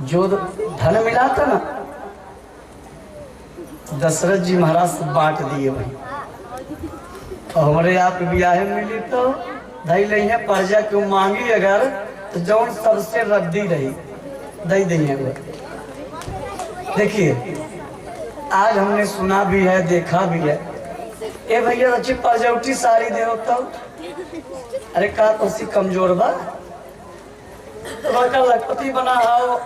जो धन मिला था ना, दशरथ जी महाराज से बांट दिए भाई। और हमारे आप ब्याह में मिली तो दही नहीं है, प्रजा क्यों मांगी अगर तो जौन सबसे रद्दी रही दही देंगे वो। देखिए आज हमने सुना भी है, देखा भी है। ए भैया अच्छी परजौटी साड़ी दे तो, अरे का तो सी कमजोर बा तो लखपति बना हो,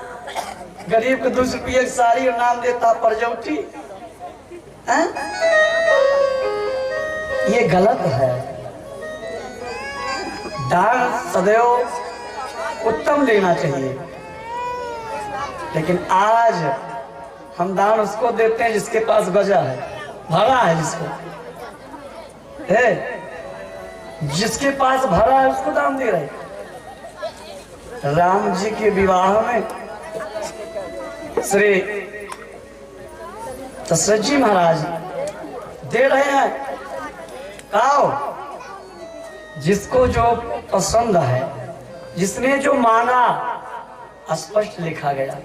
गरीब के 2 रुपये की साड़ी और नाम देता परजौटी। ये गलत है। दान सदैव उत्तम लेना चाहिए, लेकिन आज हम दान उसको देते हैं जिसके पास गजा है, भरा है, जिसके पास भरा है उसको दान दे रहे। राम जी के विवाह में श्री दशरथ जी महाराज दे रहे हैं। आओ जिसको जो पसंद है, जिसने जो मांगा, स्पष्ट लिखा गया,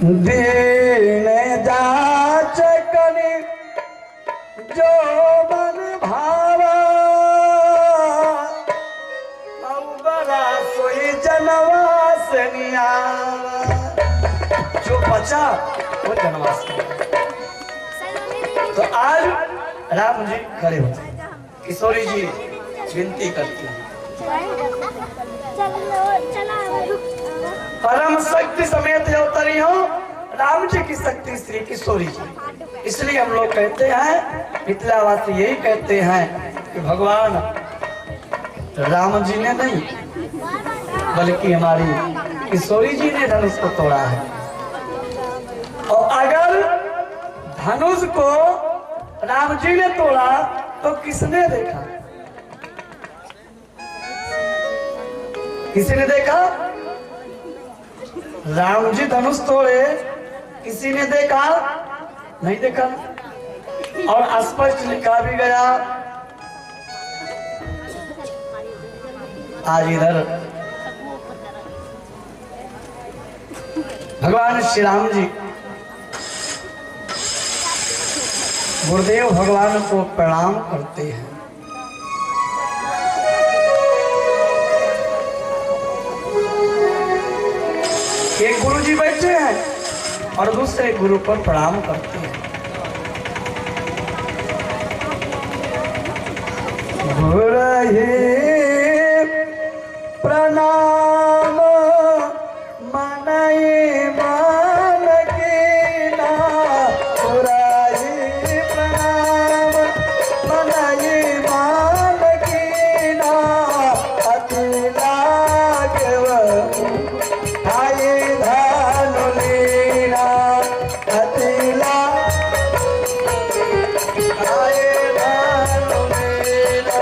दीन जाचकनि जो मन भावा, बड़ा सोई जनवास नियावा। जो बचा वो जनवास नियावा। तो आज राम जी खड़े हो, किशोरी जी विनती करती हैं, परम शक्ति समेत अवतरी हो राम जी की शक्ति श्री किशोरी जी। इसलिए हम लोग कहते हैं, मिथिलावासी यही कहते हैं कि भगवान राम जी ने नहीं बल्कि हमारी किशोरी जी ने धनुष को तोड़ा है। और अगर धनुष को राम जी ने तोड़ा तो किसने देखा? किसी ने देखा? राम जी धनुष तोड़े, किसी ने देखा? नहीं देखा। और स्पष्ट लिखा भी गया। आज इधर भगवान श्री राम जी गुरुदेव भगवान को प्रणाम करते हैं। एक गुरु जी बैठे हैं और दूसरे गुरु पर प्रणाम करते हैं। गुरु प्रणाम मनाई मान की ना, गुरु प्रणाम मनाई मान की ना, अति लागव आए धानु लीना, अति आए धानु लीना।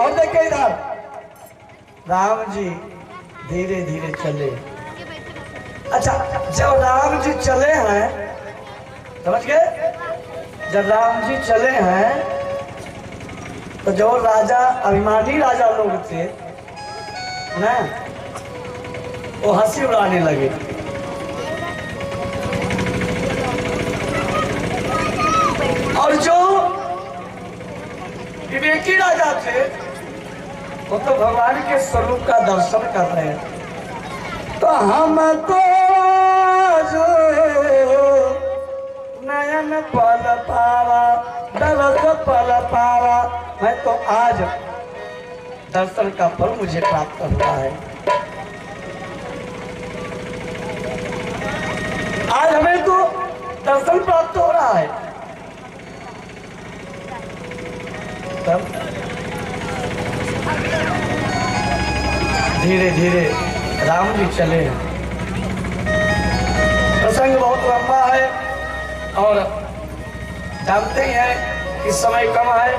और देखिए इधर राम जी धीरे धीरे चले। अच्छा, जब राम जी चले हैं, समझ गए, जब राम जी चले हैं तो जो राजा अभिमानी राजा लोग थे ना, वो हंसी उड़ाने लगे। और जो विवेकी राजा थे वो तो भगवान के स्वरूप का दर्शन कर रहे हैं। तो हमको जो नयन पल पावा, दरस पल पावा, मैं तो आज दर्शन का फल मुझे प्राप्त हुआ है। आज हमें तो दर्शन प्राप्त हो रहा है। तब धीरे धीरे राम जी चले हैं। प्रसंग बहुत लंबा है और जानते ही हैं कि समय कम है।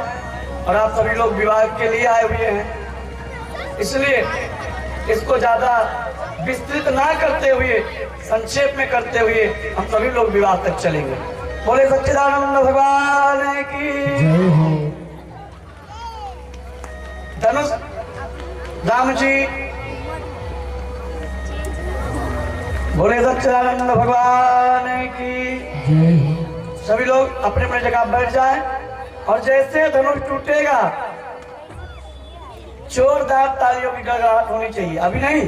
और आप सभी लोग विवाह के लिए आए हुए हैं, इसलिए इसको ज्यादा विस्तृत ना करते हुए संक्षेप में करते हुए हम सभी लोग विवाह तक चलेंगे। बोले सच्चिदानंद भगवान की धनुष राम जी, बोले सच्चिदानंद भगवान की। सभी लोग अपने अपने जगह बैठ जाएं और जैसे धनुष टूटेगा जोरदार तालियों की गड़गड़ाहट होनी चाहिए। अभी नहीं,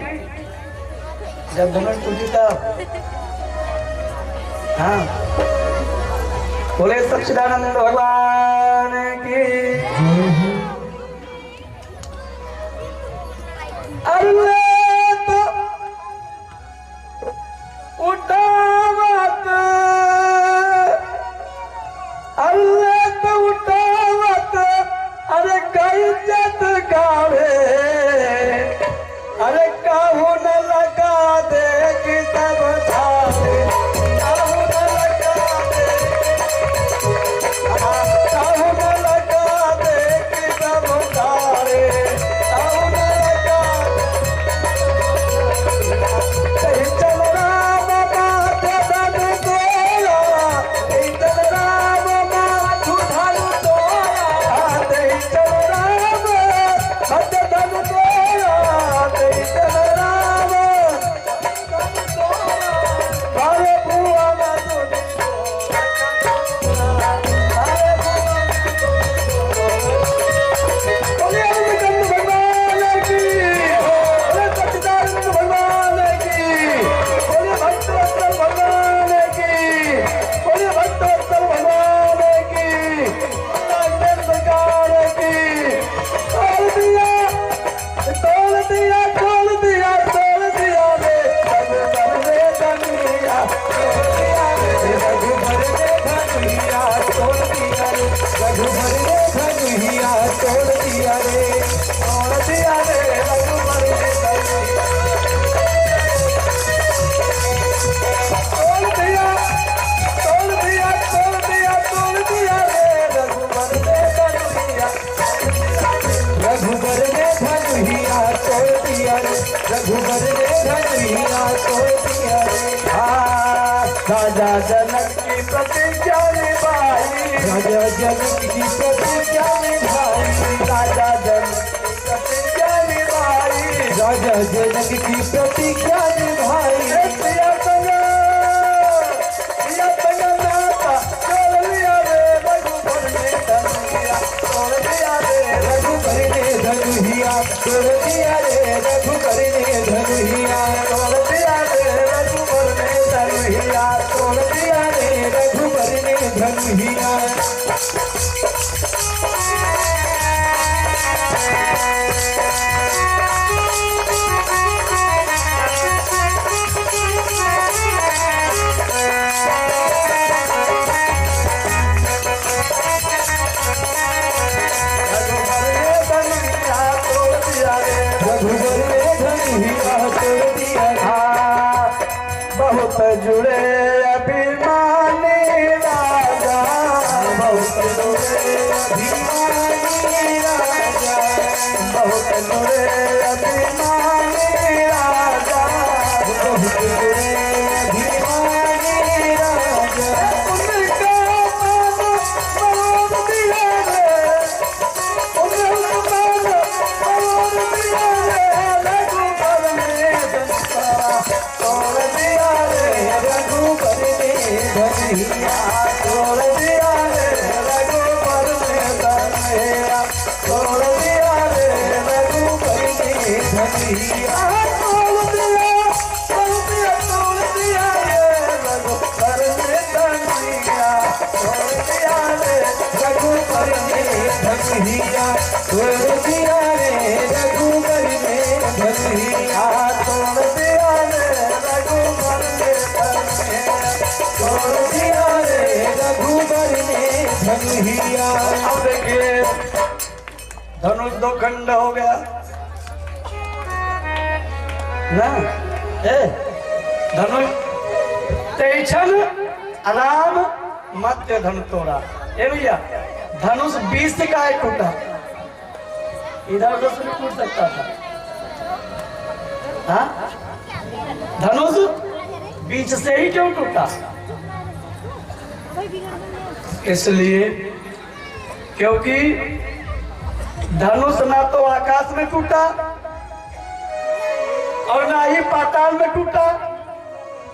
जब धनुष टूटी तब। हाँ, बोले सच्चिदानंद भगवान की। अरे तो उठावत, अरे तो उठावत, अरे कई जत गावे, अरे काहू न लगा दे कि सब धावे, काहू न लगा दे, काहू न लगा दे कि सब धावे, काहू न लगा दे। चल राम माथे धन तोरा, चल राम माथु धन तोरा, चल राम माथे धन तोरा, चल राम अरे बुआ ना तुझे बोले अरविंद भगवान की, बोले सच्चिदानंद भगवान की, बोले भक्तवत्सल भगवान की, बोले भक्तवत्सल भगवान की, नागदेव सरकार की। तोड़ दिया, तोड़ दिया, तोड़ दिया, तोड़ दिया रे रघुबर ने धनुया, तोड़ दिया रे रघुबर ने धनुया, तोड़ दिया रे रघुबर ने धनुया, तोड़ दिया रे, तोड़ दिया रे रघुबर ने धनुया, तोड़ दिया, तोड़ दिया, तोड़ दिया, तोड़ दिया रे रघुबर ने धनुया, रघुबर ने धनुया, तोड़ दिया रे रघुबर ने धनुया, तोड़ दिया रे। राजा जनक की प्रतिज्ञा निभाई, राजा जनक की प्रतिज्ञा निभाई, राजा जनक की प्रतिज्ञा निभाई, राजा जनक की प्रतिज्ञा निभाई। प्रिया नाता तोड़ दिया रे रघुबर ने धनुया, तोड़ दिया रे रघुबर ने धनुया, तोड़ दिया रे रघुबर ने धनुया, तोड़ दिया रे रघुबर ने धनुया, तोड़ दिया रे रघुबर ने धनुया। रघुबर ने धनुया, तोड़ दिया रे। बहुत जुड़े अभिमानी राजा, बहुत जुड़े अभिमानी राजा, बहुत जुड़े अभिमानी राजा, बहुत जुड़े अभिमानी राजा। उनका मान मरोड़ दिया रे, उनका मान मरोड़ दिया रे रघुबर ने धनुया, तोड़ दिया रे रघुबर ने धनुया, तोड़ दिया रे रघुबर ने धनुया, तोड़ दिया रे रघुबर ने धनुया, तोड़ दिया, तोड़ दिया, तोड़ दिया रे रघुबर ने धनुया, तोड़ दिया रे रघुबर ने धनुया, तोड़ दिया रे रघुबर ने धनुया, तोड़ दिया रे रघुबर ने धनुया, तोड़ दिया रे रघुबर ने धनुया। अब देखिए धनुष दो खंड हो गया ना, धनुष तेईछन राम मध्य धन तोड़ा। ए भैया धनुष बीच से काहे टूटा? इधर उधर से भी टूट सकता था। हाँ? धनुष बीच से ही क्यों टूटा? इसलिए क्योंकि धनुष ना तो आकाश में टूटा और ना ही पाताल में टूटा,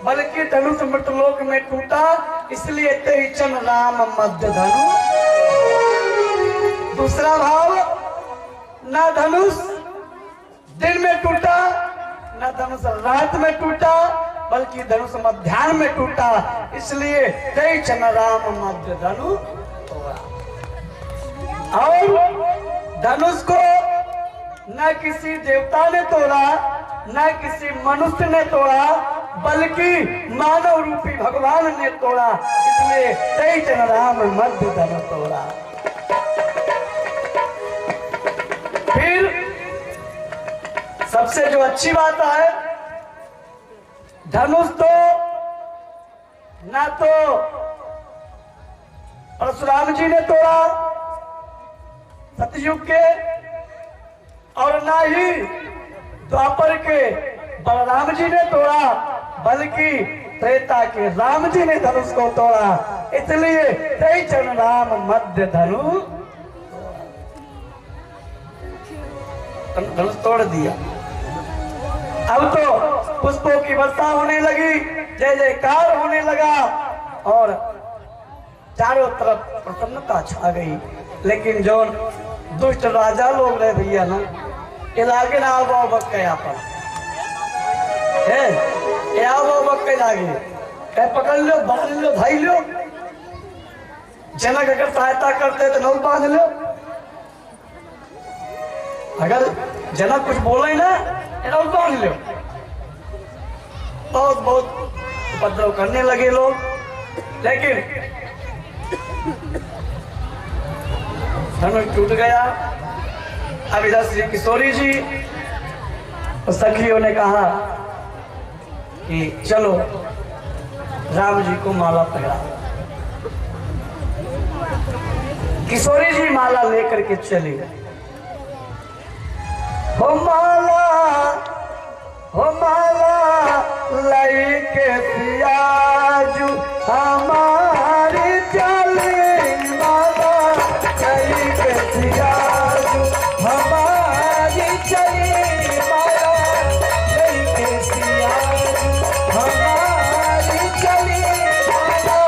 बल्कि धनुष मृतलोक में टूटा। इसलिए तेईचन राम मध्य धनु। दूसरा भाव, ना धनुष दिन में टूटा, ना धनुष रात में टूटा, बल्कि धनुष मध्याह्न में टूटा। इसलिए तेईचन राम मध्य धनु। और धनुष को न किसी देवता ने तोड़ा, न किसी मनुष्य ने तोड़ा, बल्कि मानव रूपी भगवान ने तोड़ा। इसलिए तेईचन राम मध्य धनु तोड़ा। फिर सबसे जो अच्छी बात है, धनुष तो ना तो परशुराम जी ने तोड़ा सतयुग के, और ना ही द्वापर के बलराम जी ने तोड़ा, बल्कि त्रेता के राम जी ने धनुष को तोड़ा। इसलिए तेईचन राम मध्य धनु। धनुष तोड़ दिया। अब तो पुष्पों की वर्षा होने लगी, जय जयकार होने लगा और चारों तरफ प्रसन्नता छा गई। लेकिन जो दुष्ट राजा लोग रहे भैया ना, इलाके ना आओ बक के पर है, आओ बक के लागे कह पकड़ लो, बांध लो, भाई लो। जनक अगर सहायता करते तो नौ बांध लो। अगर जनक कुछ बोले ना, नौ बांध लो। बहुत बहुत उपद्रव करने लगे लोग। लेकिन धनुष टूट गया। अब इधर श्री किशोरी जी और सखियों ने कहा कि चलो राम जी को माला पहरा। किशोरी जी माला लेकर के चली। हो माला लाई के सियाजू हमारी चली, माला लाई के सियाजू हमारी चली, माला लाई के सियाजू हमारी चली, माला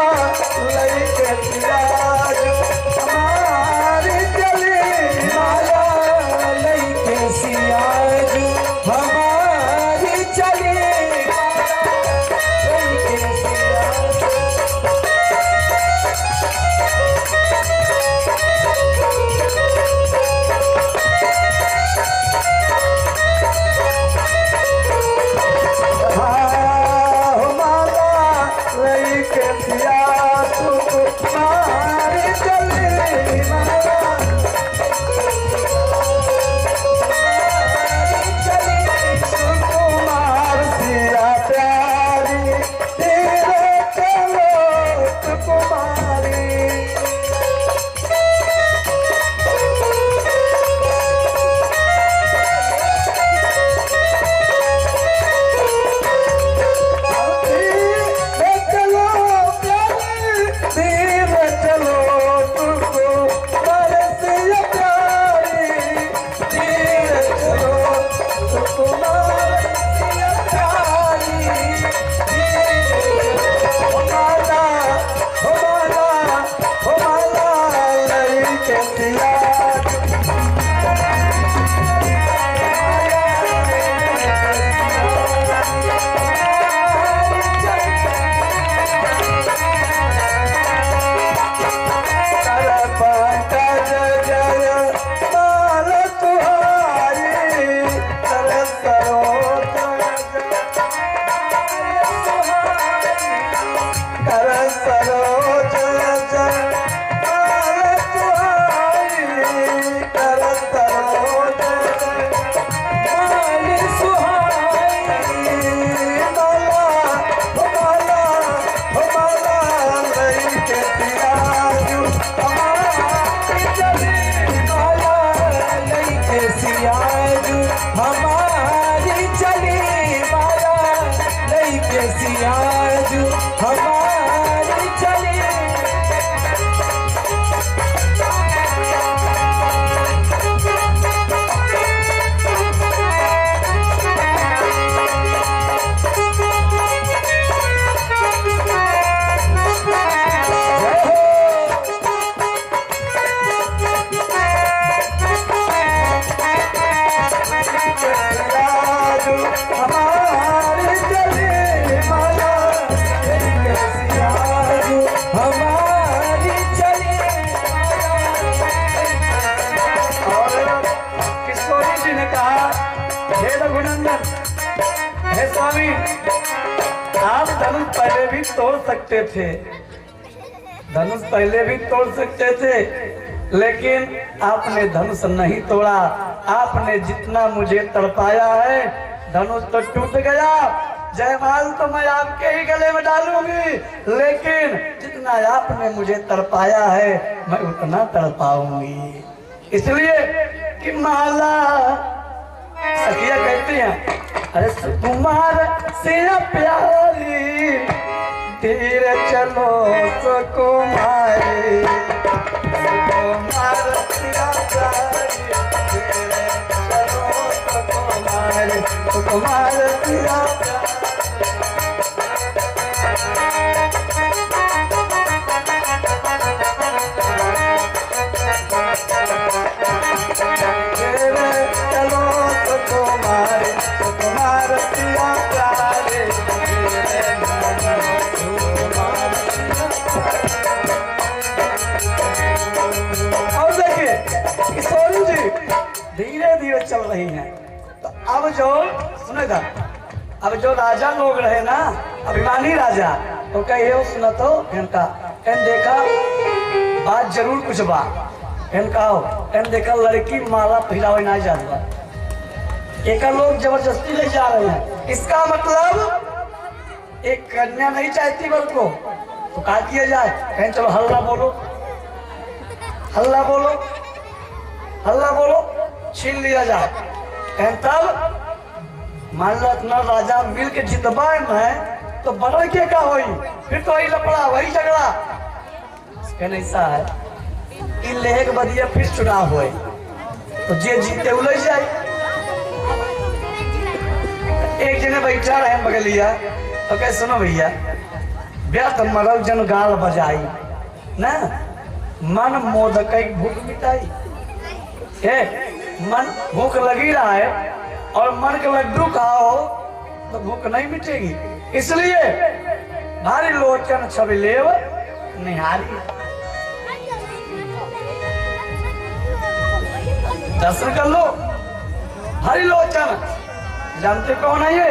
लाई के सियाजू हमारी चली, माला लाई के सियाजू हमारी चली, लाई के सियाजू। हमारी चली माया लेके सियाजू हमारी चली हमारी चली माया लेके सियाजू हमारी चली और किशोरी जी ने कहा, हे रघुनंदन, हे स्वामी, आप धनुष पहले भी तोड़ सकते थे, धनुष पहले भी तोड़ सकते थे, लेकिन आपने धनुष नहीं तोड़ा। आपने जितना मुझे तड़पाया है, धनुष तो टूट गया, जयमाल तो मैं आपके ही गले में डालूंगी, लेकिन जितना आपने मुझे तड़पाया है मैं उतना तड़पाऊंगी। इसलिए कि माला सखिया कहती हैं, अरे सुकुमार से प्यारी धीरे चलो सुकुमारी, सुकुमार से प्यारी धीरे चलो सुकुमारी, सुकुमार से चलो सुकुमारी, सुकुमार सिया प्यारे और देखिए किशोरी जी धीरे धीरे चल रही हैं। तो अब जो सुनेगा, अब जो राजा लोग रहे ना, अभिमानी राजा, तो कहे हो सुना तो इनका इन देखा बात जरूर कुछ बा, इनका इन देखा लड़की माला पहरावे ना जाता, एक लोग जबरदस्ती ले जा रहे हैं। इसका मतलब एक कन्या नहीं चाहती बल को, तो क्या किया जाए, कहें चलो हल्ला बोलो, हल्ला बोलो, हल्ला बोलो, छीन लिया जाए। कहें तब मान लो इतना राजा मिल के जितबा है तो बड़े के क्या हुई, फिर तो वही लपड़ा वही झगड़ा। कहने ऐसा है इन लेहे के बदिया फिर चुनाव हुए तो जे जीते उलझ जाए। एक जने बैठा रहे बगलिया तो कहे सुनो भैया, व्यर्थ मरल जन गाल बजाई ना, मन मोदक भूख मिटाई। मन भूख लगी रहा है और मन के लड्डू खाओ तो भूख नहीं मिटेगी, इसलिए भारी लोचन छबिलेव निहारी। दर्शन कर लो, भारी लोचन जानते कौन है ये,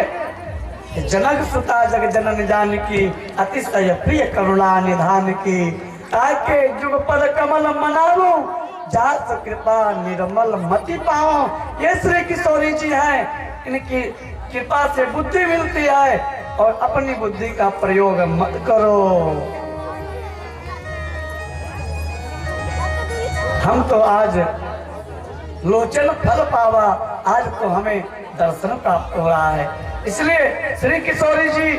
जनक सुता जग जनन जान की, अतिशय प्रिय करुणा निधान की, ताके जुग पद कमल मनावो, जात कृपा निर्मल मति पाओ। ये श्री किशोरी जी हैं, इनकी कृपा से बुद्धि मिलती है और अपनी बुद्धि का प्रयोग मत करो। हम तो आज लोचन फल पावा, आज तो हमें दर्शन प्राप्त हो रहा है, इसलिए श्री किशोरी जी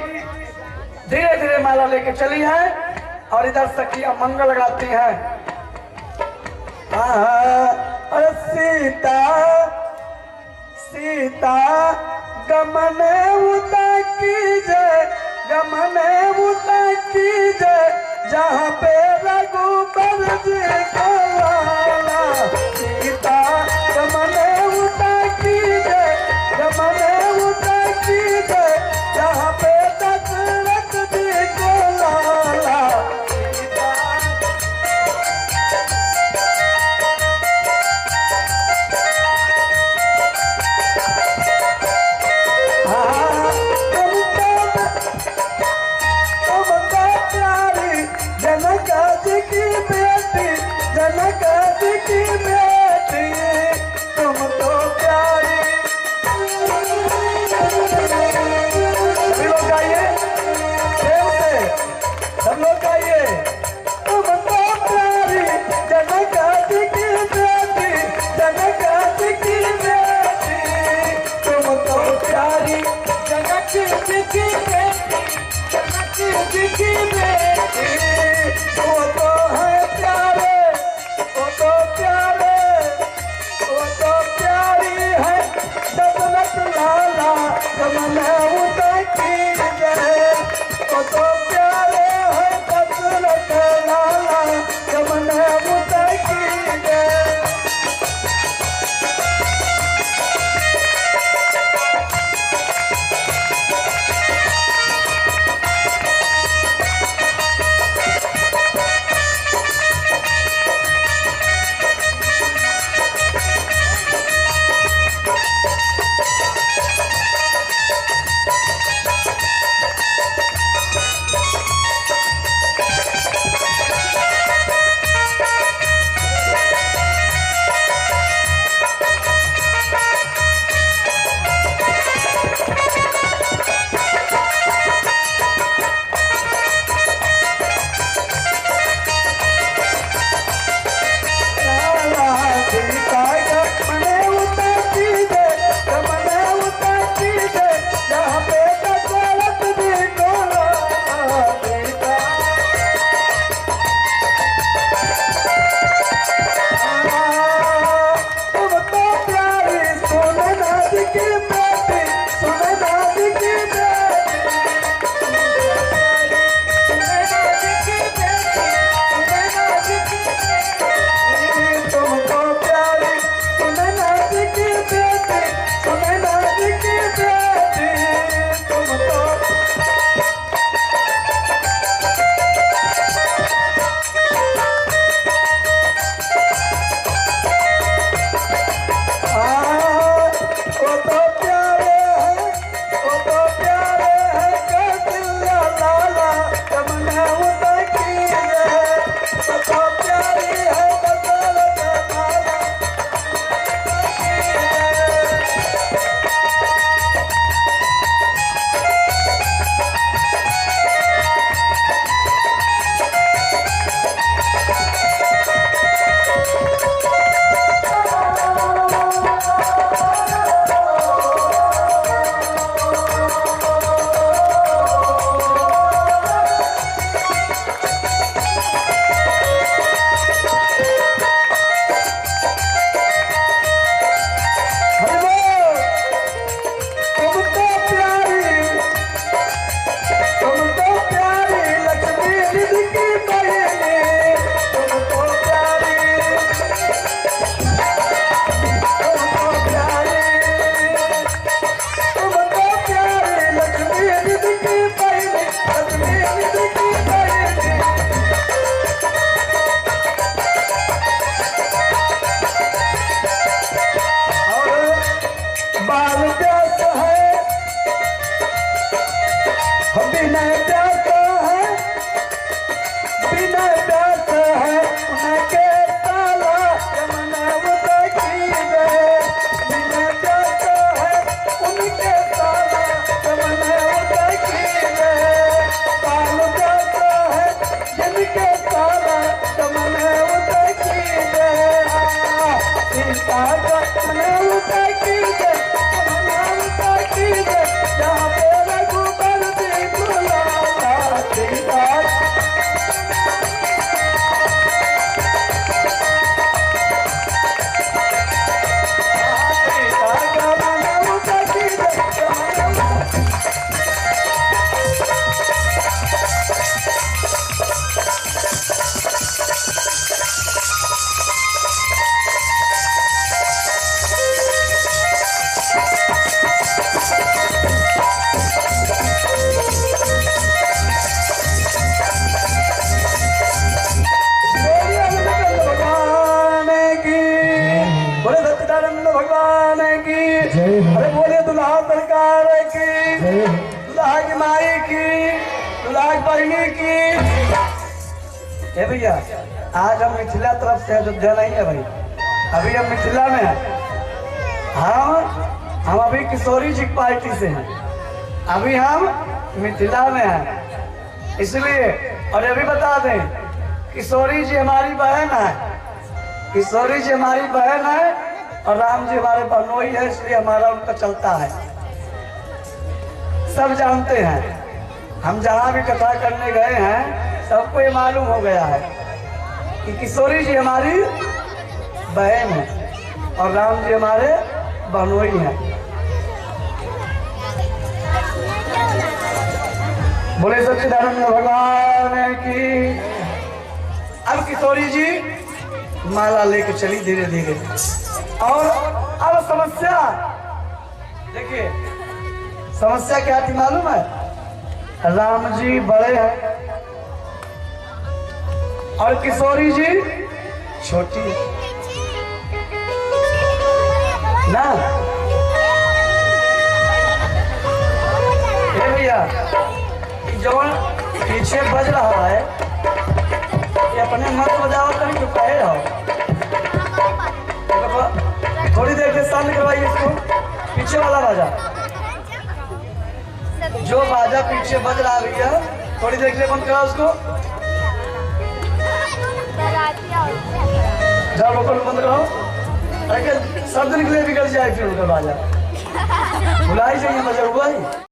धीरे धीरे माला लेके चली है और इधर सखिया मंगल गाती है। सीता सीता गमन उता कीजे, गमन उता कीजे, जहाँ पे रघुबर जी को लाला। सीता गमन उता कीजे, गमन उता कीजे, जहाँ पे दशरथ जी को लाला। जनक जी की बेटी, जनक जी की बेटी, वो तो है प्यारे, वो तो प्यारे, वो तो प्यारी है दशरथ लाला कमल उतकी जय। वो तो प्यारे है दशरथ लाला कमल उतकी जय। ए भैया आज हम मिथिला तरफ से अयोध्या नहीं है भाई, अभी हम मिथिला में हैं। हम अभी किशोरी जी की पार्टी से हैं, अभी हम मिथिला में हैं इसलिए। और ये भी बता दें किशोरी जी हमारी बहन है, किशोरी जी हमारी बहन है और राम जी हमारे बहनोई है, इसलिए हमारा उनका चलता है, सब जानते हैं। हम जहाँ भी कथा करने गए हैं सबको ये मालूम हो गया है कि किशोरी जी हमारी बहन है और राम जी हमारे बहनोई हैं। बोले सच्चिदानंद भगवान की। अब किशोरी जी माला लेके चली धीरे धीरे। और अब समस्या देखिए, समस्या क्या थी मालूम है? राम जी बड़े हैं और किशोरी जी छोटी है ना। ये भैया जो पीछे बज रहा है ये अपने मत बजाओ कहीं तो कहे रहो। थोड़ी देर के सामने करवाइए इसको, पीछे वाला बाजा जो बाजा पीछे बज रहा भैया थोड़ी देर के लिए बंद करा उसको। जाओ बकल बंद कराओ, शब्द निकले बिगड़ जाए फिर उनका बाजा भुलाई जाइए मजा हुआ ही।